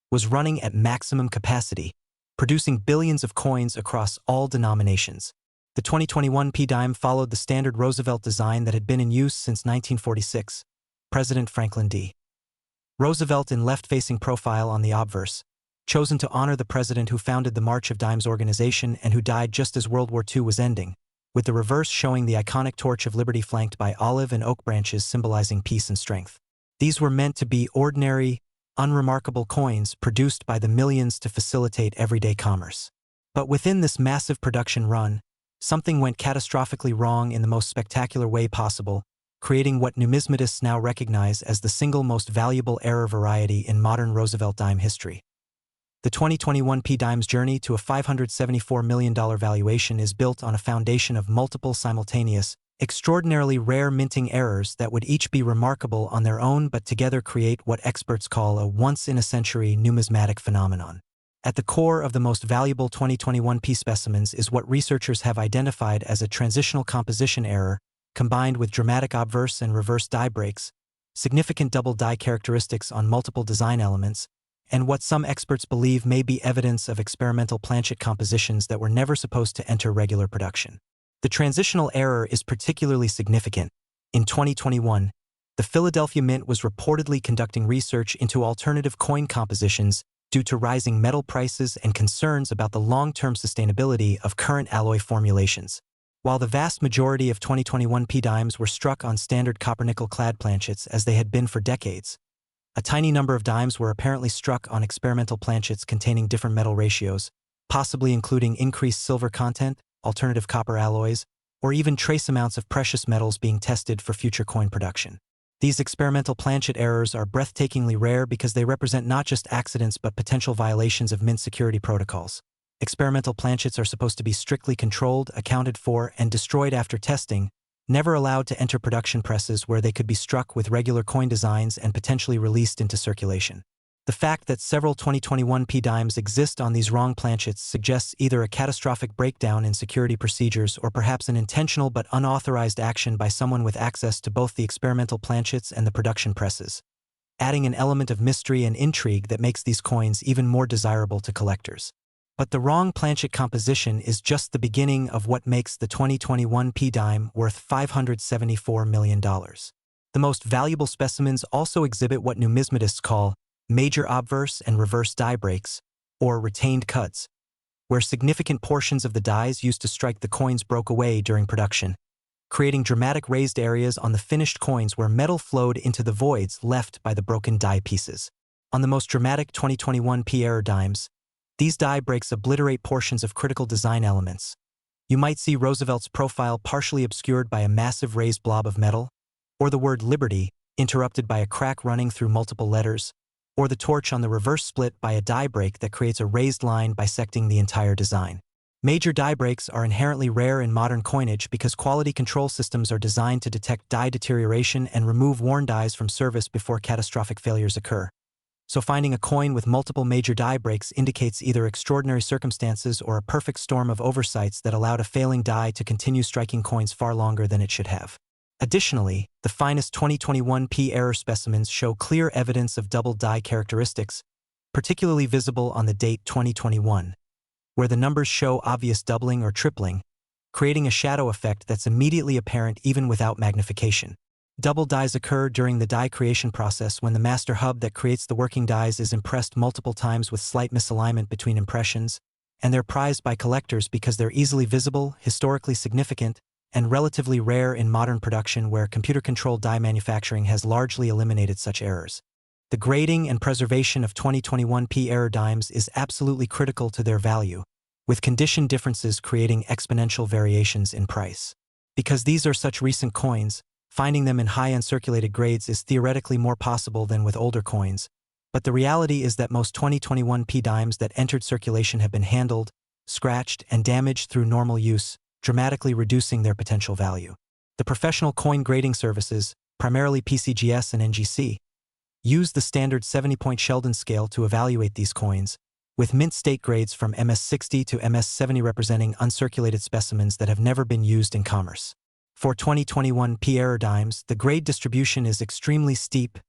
was running at maximum capacity, producing billions of coins across all denominations. The 2021 P-Dime followed the standard Roosevelt design that had been in use since 1946, President Franklin D. Roosevelt in left-facing profile on the obverse, chosen to honor the president who founded the March of Dimes organization and who died just as World War II was ending, with the reverse showing the iconic Torch of Liberty flanked by olive and oak branches symbolizing peace and strength. These were meant to be ordinary, unremarkable coins produced by the millions to facilitate everyday commerce. But within this massive production run, something went catastrophically wrong in the most spectacular way possible, creating what numismatists now recognize as the single most valuable error variety in modern Roosevelt dime history. The 2021 P-Dime's journey to a $574 million valuation is built on a foundation of multiple simultaneous, extraordinarily rare minting errors that would each be remarkable on their own but together create what experts call a once-in-a-century numismatic phenomenon. At the core of the most valuable 2021 P specimens is what researchers have identified as a transitional composition error combined with dramatic obverse and reverse die breaks, significant double die characteristics on multiple design elements, and what some experts believe may be evidence of experimental planchet compositions that were never supposed to enter regular production. The transitional error is particularly significant. In 2021, the Philadelphia Mint was reportedly conducting research into alternative coin compositions due to rising metal prices and concerns about the long-term sustainability of current alloy formulations. While the vast majority of 2021 P-Dimes were struck on standard copper-nickel-clad planchets as they had been for decades, a tiny number of dimes were apparently struck on experimental planchets containing different metal ratios, possibly including increased silver content, alternative copper alloys, or even trace amounts of precious metals being tested for future coin production. These experimental planchet errors are breathtakingly rare because they represent not just accidents but potential violations of mint security protocols. Experimental planchets are supposed to be strictly controlled, accounted for, and destroyed after testing, never allowed to enter production presses where they could be struck with regular coin designs and potentially released into circulation. The fact that several 2021 P dimes exist on these wrong planchets suggests either a catastrophic breakdown in security procedures or perhaps an intentional but unauthorized action by someone with access to both the experimental planchets and the production presses, adding an element of mystery and intrigue that makes these coins even more desirable to collectors. But the wrong planchet composition is just the beginning of what makes the 2021 P dime worth $574 million. The most valuable specimens also exhibit what numismatists call major obverse and reverse die breaks, or retained cuts, where significant portions of the dies used to strike the coins broke away during production, creating dramatic raised areas on the finished coins where metal flowed into the voids left by the broken die pieces. On the most dramatic 2021 P error dimes, these die breaks obliterate portions of critical design elements. You might see Roosevelt's profile partially obscured by a massive raised blob of metal, or the word Liberty interrupted by a crack running through multiple letters, or the torch on the reverse split by a die break that creates a raised line bisecting the entire design. Major die breaks are inherently rare in modern coinage because quality control systems are designed to detect die deterioration and remove worn dies from service before catastrophic failures occur. So finding a coin with multiple major die breaks indicates either extraordinary circumstances or a perfect storm of oversights that allowed a failing die to continue striking coins far longer than it should have. Additionally, the finest 2021 P error specimens show clear evidence of double die characteristics, particularly visible on the date 2021, where the numbers show obvious doubling or tripling, creating a shadow effect that's immediately apparent even without magnification. Double dies occur during the die creation process when the master hub that creates the working dies is impressed multiple times with slight misalignment between impressions, and they're prized by collectors because they're easily visible, historically significant, and relatively rare in modern production where computer-controlled die manufacturing has largely eliminated such errors. The grading and preservation of 2021 P error dimes is absolutely critical to their value, with condition differences creating exponential variations in price. Because these are such recent coins, finding them in high uncirculated grades is theoretically more possible than with older coins, but the reality is that most 2021 P dimes that entered circulation have been handled, scratched, and damaged through normal use, dramatically reducing their potential value. The professional coin grading services, primarily PCGS and NGC, use the standard 70-point Sheldon scale to evaluate these coins, with mint state grades from MS60 to MS70 representing uncirculated specimens that have never been used in commerce. For 2021 P error dimes, the grade distribution is extremely steep,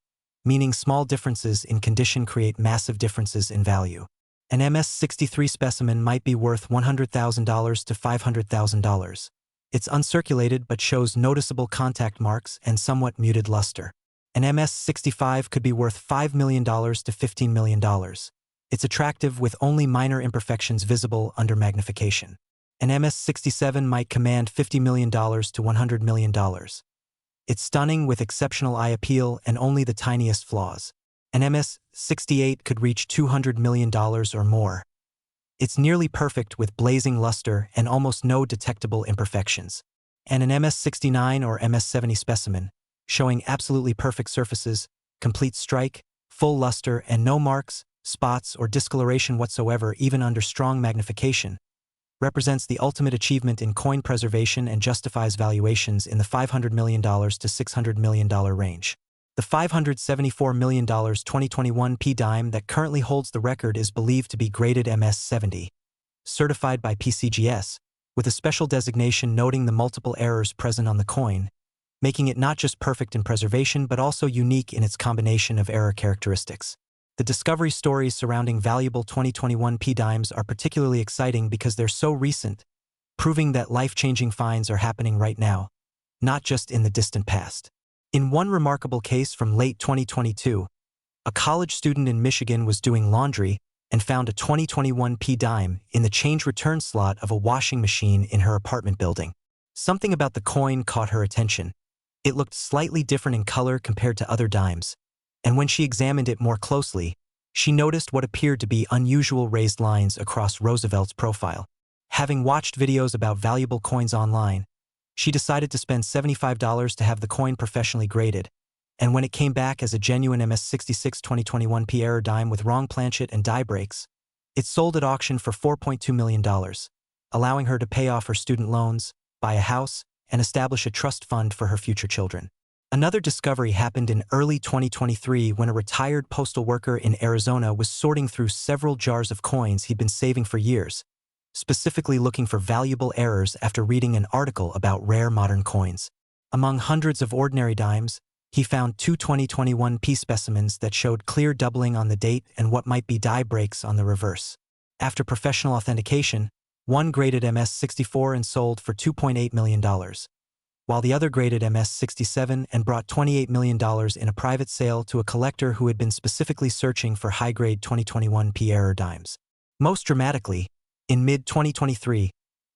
meaning small differences in condition create massive differences in value. An MS63 specimen might be worth $100,000 to $500,000. It's uncirculated but shows noticeable contact marks and somewhat muted luster. An MS65 could be worth $5 million to $15 million. It's attractive with only minor imperfections visible under magnification. An MS67 might command $50 million to $100 million. It's stunning with exceptional eye appeal and only the tiniest flaws. An MS68 could reach $200 million or more. It's nearly perfect with blazing luster and almost no detectable imperfections. And an MS69 or MS70 specimen, showing absolutely perfect surfaces, complete strike, full luster, and no marks, spots, or discoloration whatsoever even under strong magnification, represents the ultimate achievement in coin preservation and justifies valuations in the $500 million to $600 million range. The $574 million 2021 P dime that currently holds the record is believed to be graded MS70, certified by PCGS, with a special designation noting the multiple errors present on the coin, making it not just perfect in preservation but also unique in its combination of error characteristics. The discovery stories surrounding valuable 2021 P dimes are particularly exciting because they're so recent, proving that life-changing finds are happening right now, not just in the distant past. In one remarkable case from late 2022, a college student in Michigan was doing laundry and found a 2021 P dime in the change return slot of a washing machine in her apartment building. Something about the coin caught her attention. It looked slightly different in color compared to other dimes, and when she examined it more closely, she noticed what appeared to be unusual raised lines across Roosevelt's profile. Having watched videos about valuable coins online, she decided to spend $75 to have the coin professionally graded, and when it came back as a genuine MS66 2021 P error dime with wrong planchet and die breaks, it sold at auction for $4.2 million, allowing her to pay off her student loans, buy a house, and establish a trust fund for her future children. Another discovery happened in early 2023 when a retired postal worker in Arizona was sorting through several jars of coins he'd been saving for years, specifically looking for valuable errors after reading an article about rare modern coins. Among hundreds of ordinary dimes, he found two 2021 P specimens that showed clear doubling on the date and what might be die breaks on the reverse. After professional authentication, one graded MS-64 and sold for $2.8 million, while the other graded MS-67 and brought $28 million in a private sale to a collector who had been specifically searching for high-grade 2021 P error dimes. Most dramatically, in mid-2023,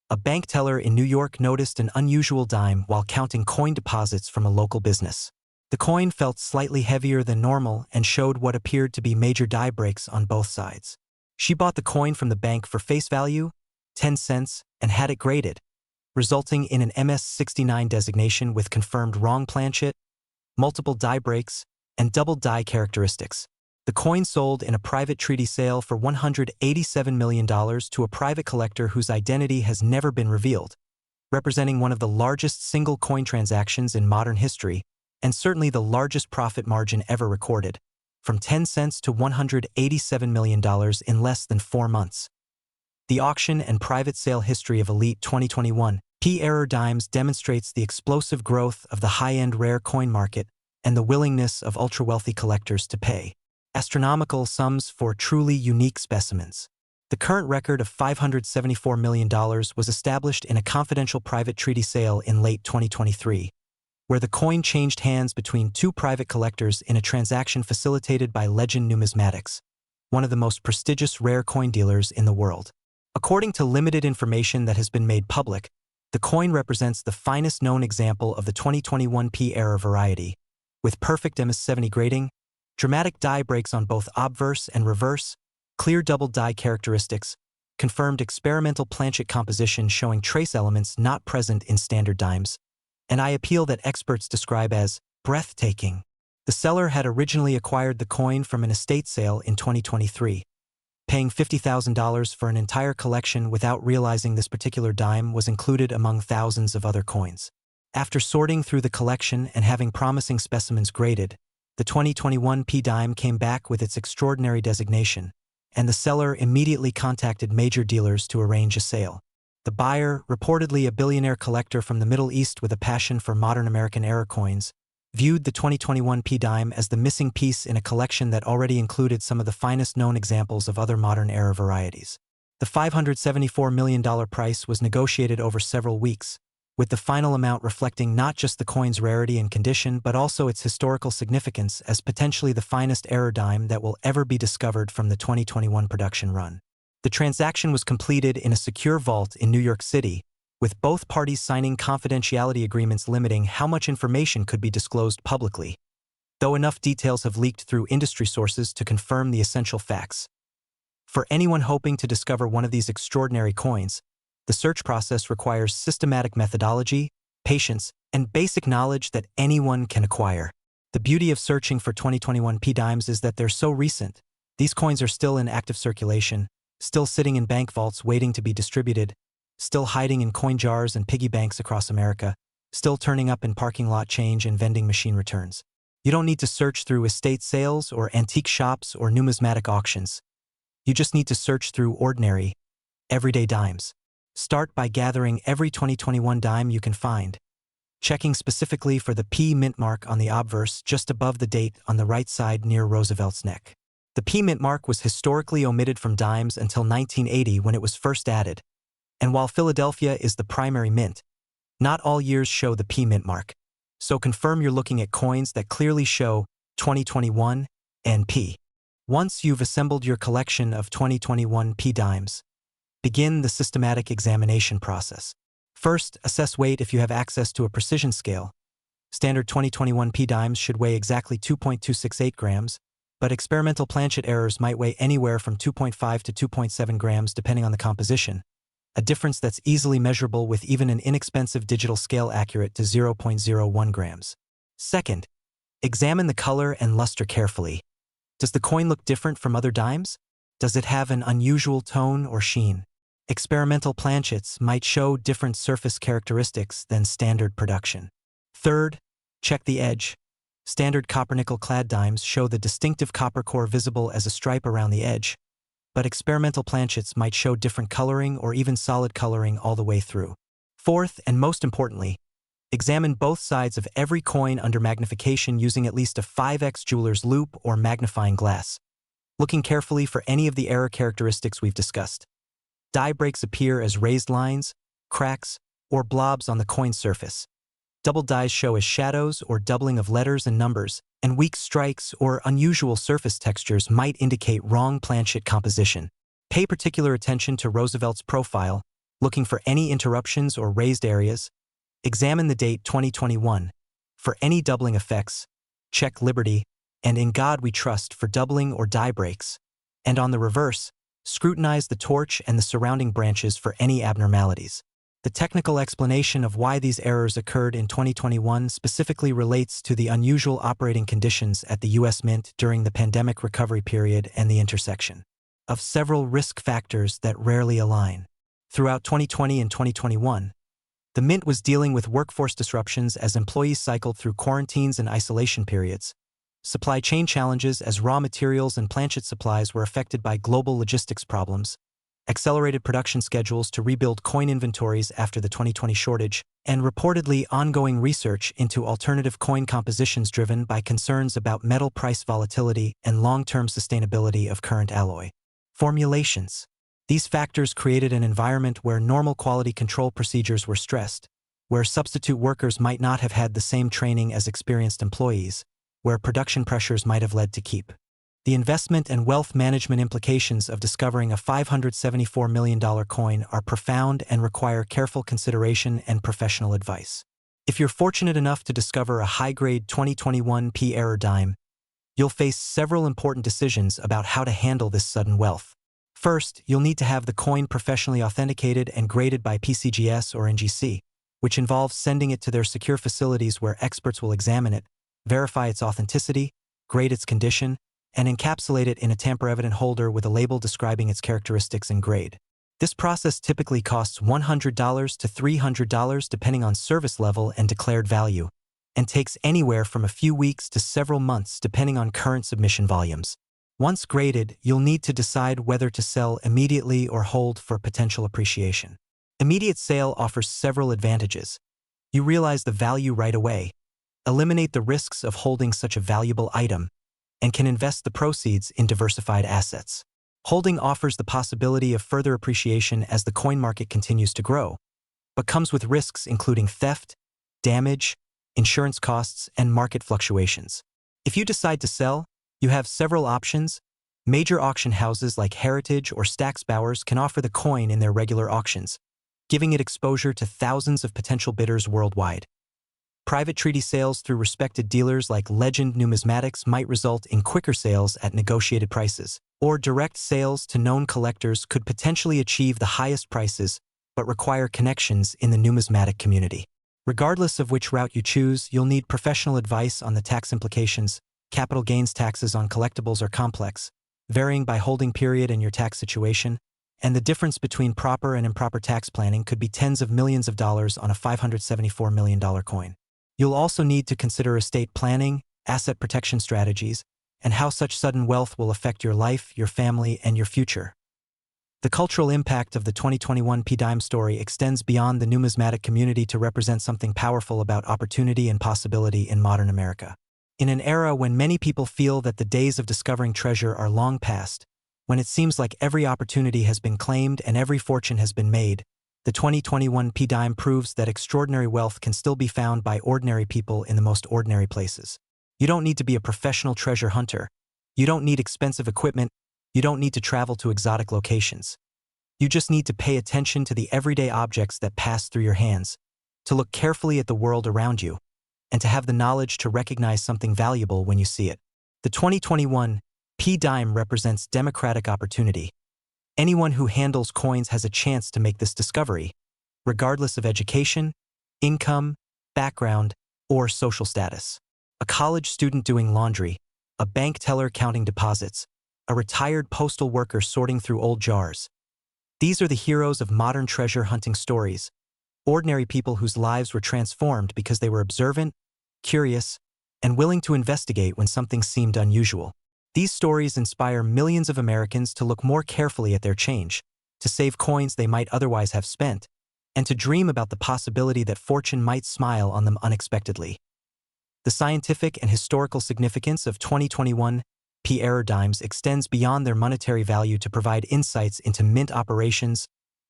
a bank teller in New York noticed an unusual dime while counting coin deposits from a local business. The coin felt slightly heavier than normal and showed what appeared to be major die breaks on both sides. She bought the coin from the bank for face value, 10 cents, and had it graded, resulting in an MS-69 designation with confirmed wrong planchet, multiple die breaks, and double die characteristics. The coin sold in a private treaty sale for $187 million to a private collector whose identity has never been revealed, representing one of the largest single coin transactions in modern history and certainly the largest profit margin ever recorded, from 10 cents to $187 million in less than 4 months. The auction and private sale history of Elite 2021 P error dimes demonstrates the explosive growth of the high-end rare coin market and the willingness of ultra-wealthy collectors to pay astronomical sums for truly unique specimens. The current record of $574 million was established in a confidential private treaty sale in late 2023, where the coin changed hands between two private collectors in a transaction facilitated by Legend Numismatics, one of the most prestigious rare coin dealers in the world. According to limited information that has been made public, the coin represents the finest known example of the 2021 P error variety, with perfect MS-70 grading, dramatic die breaks on both obverse and reverse, clear double die characteristics, confirmed experimental planchet composition showing trace elements not present in standard dimes, and eye appeal that experts describe as breathtaking. The seller had originally acquired the coin from an estate sale in 2023. Paying $50,000 for an entire collection without realizing this particular dime was included among thousands of other coins. After sorting through the collection and having promising specimens graded, the 2021 P dime came back with its extraordinary designation, and the seller immediately contacted major dealers to arrange a sale. The buyer, reportedly a billionaire collector from the Middle East with a passion for modern American error coins, viewed the 2021 P dime as the missing piece in a collection that already included some of the finest known examples of other modern error varieties. The $574 million price was negotiated over several weeks, with the final amount reflecting not just the coin's rarity and condition but also its historical significance as potentially the finest error dime that will ever be discovered from the 2021 production run. The transaction was completed in a secure vault in New York City, with both parties signing confidentiality agreements limiting how much information could be disclosed publicly, though enough details have leaked through industry sources to confirm the essential facts. For anyone hoping to discover one of these extraordinary coins, the search process requires systematic methodology, patience, and basic knowledge that anyone can acquire. The beauty of searching for 2021 P dimes is that they're so recent. These coins are still in active circulation, still sitting in bank vaults waiting to be distributed, still hiding in coin jars and piggy banks across America, still turning up in parking lot change and vending machine returns. You don't need to search through estate sales or antique shops or numismatic auctions. You just need to search through ordinary, everyday dimes. Start by gathering every 2021 dime you can find, checking specifically for the P mint mark on the obverse just above the date on the right side near Roosevelt's neck. The P mint mark was historically omitted from dimes until 1980 when it was first added, and while Philadelphia is the primary mint, not all years show the P mint mark, so confirm you're looking at coins that clearly show 2021 and P. Once you've assembled your collection of 2021 P dimes, begin the systematic examination process. First, assess weight if you have access to a precision scale. Standard 2021 P dimes should weigh exactly 2.268 grams, but experimental planchet errors might weigh anywhere from 2.5 to 2.7 grams depending on the composition, a difference that's easily measurable with even an inexpensive digital scale accurate to 0.01 grams. Second, examine the color and luster carefully. Does the coin look different from other dimes? Does it have an unusual tone or sheen? Experimental planchets might show different surface characteristics than standard production. Third, check the edge. Standard copper-nickel-clad dimes show the distinctive copper core visible as a stripe around the edge, but experimental planchets might show different coloring or even solid coloring all the way through. Fourth, and most importantly, examine both sides of every coin under magnification using at least a 5x jeweler's loupe or magnifying glass, looking carefully for any of the error characteristics we've discussed. Die breaks appear as raised lines, cracks, or blobs on the coin surface. Double dies show as shadows or doubling of letters and numbers, and weak strikes or unusual surface textures might indicate wrong planchet composition. Pay particular attention to Roosevelt's profile, looking for any interruptions or raised areas. Examine the date 2021. For any doubling effects, check Liberty, and In God We Trust for doubling or die breaks. And on the reverse, scrutinize the torch and the surrounding branches for any abnormalities. The technical explanation of why these errors occurred in 2021 specifically relates to the unusual operating conditions at the U.S. Mint during the pandemic recovery period and the intersection of several risk factors that rarely align. Throughout 2020 and 2021, the Mint was dealing with workforce disruptions as employees cycled through quarantines and isolation periods, supply chain challenges as raw materials and planchet supplies were affected by global logistics problems, accelerated production schedules to rebuild coin inventories after the 2020 shortage, and reportedly ongoing research into alternative coin compositions driven by concerns about metal price volatility and long-term sustainability of current alloy formulations. These factors created an environment where normal quality control procedures were stressed, where substitute workers might not have had the same training as experienced employees, where production pressures might have led to keep. The investment and wealth management implications of discovering a $574 million coin are profound and require careful consideration and professional advice. If you're fortunate enough to discover a high-grade 2021 P error dime, you'll face several important decisions about how to handle this sudden wealth. First, you'll need to have the coin professionally authenticated and graded by PCGS or NGC, which involves sending it to their secure facilities where experts will examine it, verify its authenticity, grade its condition, and encapsulate it in a tamper-evident holder with a label describing its characteristics and grade. This process typically costs $100 to $300 depending on service level and declared value, and takes anywhere from a few weeks to several months depending on current submission volumes. Once graded, you'll need to decide whether to sell immediately or hold for potential appreciation. Immediate sale offers several advantages. You realize the value right away, eliminate the risks of holding such a valuable item, and can invest the proceeds in diversified assets. Holding offers the possibility of further appreciation as the coin market continues to grow, but comes with risks including theft, damage, insurance costs, and market fluctuations. If you decide to sell, you have several options. Major auction houses like Heritage or Stack's Bowers can offer the coin in their regular auctions, giving it exposure to thousands of potential bidders worldwide. Private treaty sales through respected dealers like Legend Numismatics might result in quicker sales at negotiated prices, or direct sales to known collectors could potentially achieve the highest prices but require connections in the numismatic community. Regardless of which route you choose, you'll need professional advice on the tax implications. Capital gains taxes on collectibles are complex, varying by holding period and your tax situation, and the difference between proper and improper tax planning could be tens of millions of dollars on a $574 million coin. You'll also need to consider estate planning, asset protection strategies, and how such sudden wealth will affect your life, your family, and your future. The cultural impact of the 2021 P-Dime story extends beyond the numismatic community to represent something powerful about opportunity and possibility in modern America. In an era when many people feel that the days of discovering treasure are long past, when it seems like every opportunity has been claimed and every fortune has been made, the 2021 P-Dime proves that extraordinary wealth can still be found by ordinary people in the most ordinary places. You don't need to be a professional treasure hunter. You don't need expensive equipment. You don't need to travel to exotic locations. You just need to pay attention to the everyday objects that pass through your hands, to look carefully at the world around you, and to have the knowledge to recognize something valuable when you see it. The 2021 P-Dime represents democratic opportunity. Anyone who handles coins has a chance to make this discovery, regardless of education, income, background, or social status. A college student doing laundry, a bank teller counting deposits, a retired postal worker sorting through old jars. These are the heroes of modern treasure hunting stories, ordinary people whose lives were transformed because they were observant, curious, and willing to investigate when something seemed unusual. These stories inspire millions of Americans to look more carefully at their change, to save coins they might otherwise have spent, and to dream about the possibility that fortune might smile on them unexpectedly. The scientific and historical significance of 2021 p-error dimes extends beyond their monetary value to provide insights into mint operations,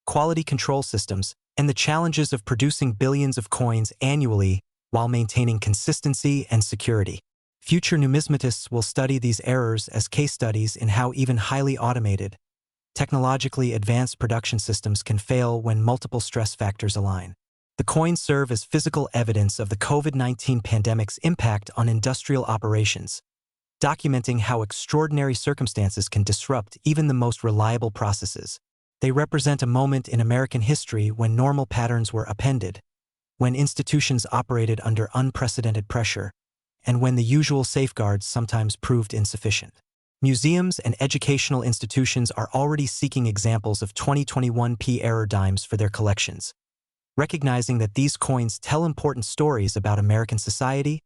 quality control systems, and the challenges of producing billions of coins annually while maintaining consistency and security. Future numismatists will study these errors as case studies in how even highly automated, technologically advanced production systems can fail when multiple stress factors align. The coins serve as physical evidence of the COVID-19 pandemic's impact on industrial operations, documenting how extraordinary circumstances can disrupt even the most reliable processes. They represent a moment in American history when normal patterns were upended, when institutions operated under unprecedented pressure, and when the usual safeguards sometimes proved insufficient. Museums and educational institutions are already seeking examples of 2021 p-error dimes for their collections, recognizing that these coins tell important stories about American society,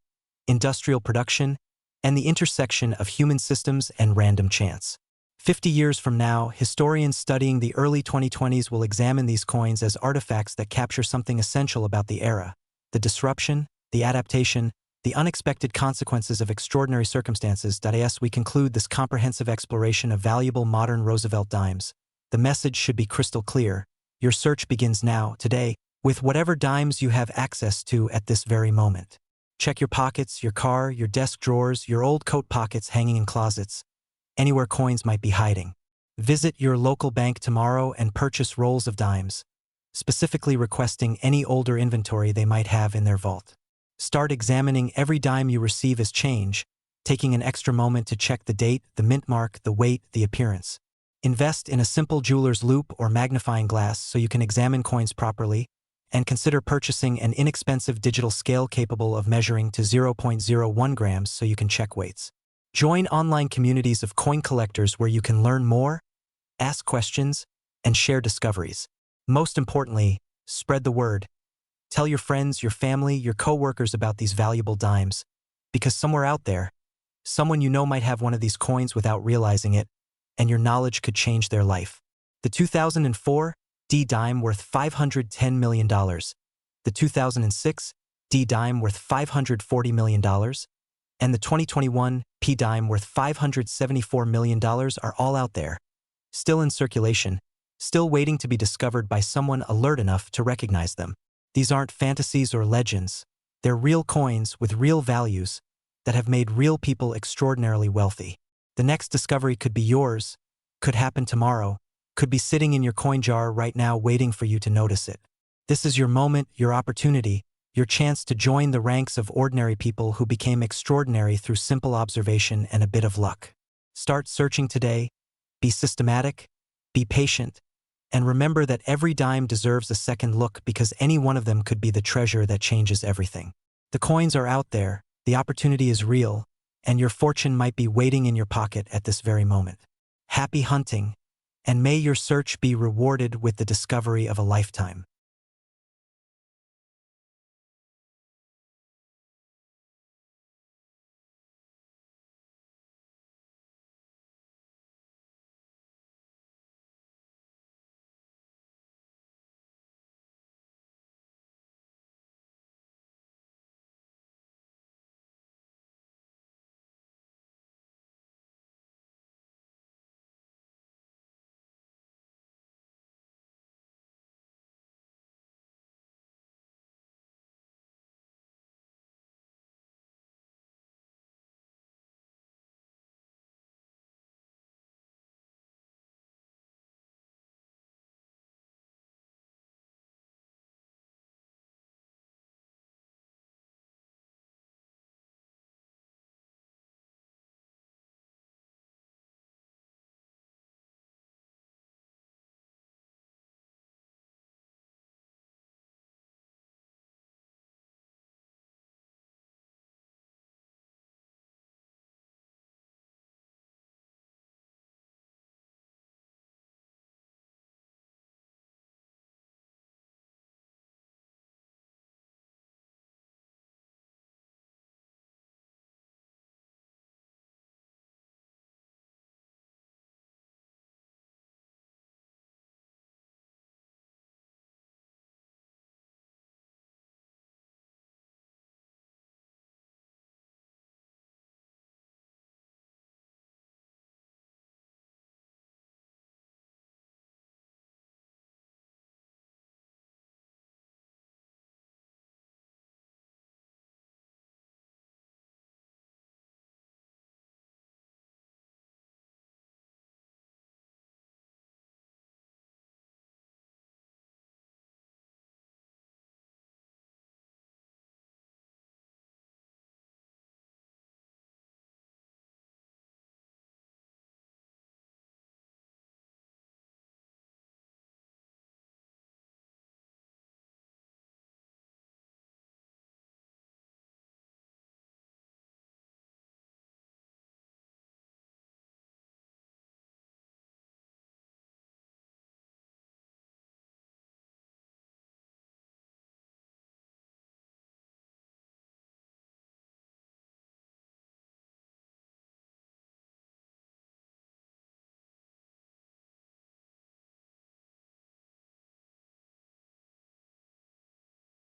industrial production, and the intersection of human systems and random chance. 50 years from now, historians studying the early 2020s will examine these coins as artifacts that capture something essential about the era: the disruption, the adaptation, the unexpected consequences of extraordinary circumstances. As we conclude this comprehensive exploration of valuable modern Roosevelt dimes, the message should be crystal clear. Your search begins now, today, with whatever dimes you have access to at this very moment. Check your pockets, your car, your desk drawers, your old coat pockets hanging in closets, anywhere coins might be hiding. Visit your local bank tomorrow and purchase rolls of dimes, specifically requesting any older inventory they might have in their vault. Start examining every dime you receive as change, taking an extra moment to check the date, the mint mark, the weight, the appearance. Invest in a simple jeweler's loupe or magnifying glass so you can examine coins properly, and consider purchasing an inexpensive digital scale capable of measuring to 0.01 grams so you can check weights. Join online communities of coin collectors where you can learn more, ask questions, and share discoveries. Most importantly, spread the word. Tell your friends, your family, your coworkers about these valuable dimes, because somewhere out there, someone you know might have one of these coins without realizing it, and your knowledge could change their life. The 2004 D dime worth $510 million. The 2006 D dime worth $540 million. And the 2021 P dime worth $574 million are all out there, still in circulation, still waiting to be discovered by someone alert enough to recognize them. These aren't fantasies or legends. They're real coins with real values that have made real people extraordinarily wealthy. The next discovery could be yours, could happen tomorrow, could be sitting in your coin jar right now waiting for you to notice it. This is your moment, your opportunity, your chance to join the ranks of ordinary people who became extraordinary through simple observation and a bit of luck. Start searching today, be systematic, be patient, and remember that every dime deserves a second look because any one of them could be the treasure that changes everything. The coins are out there, the opportunity is real, and your fortune might be waiting in your pocket at this very moment. Happy hunting, and may your search be rewarded with the discovery of a lifetime.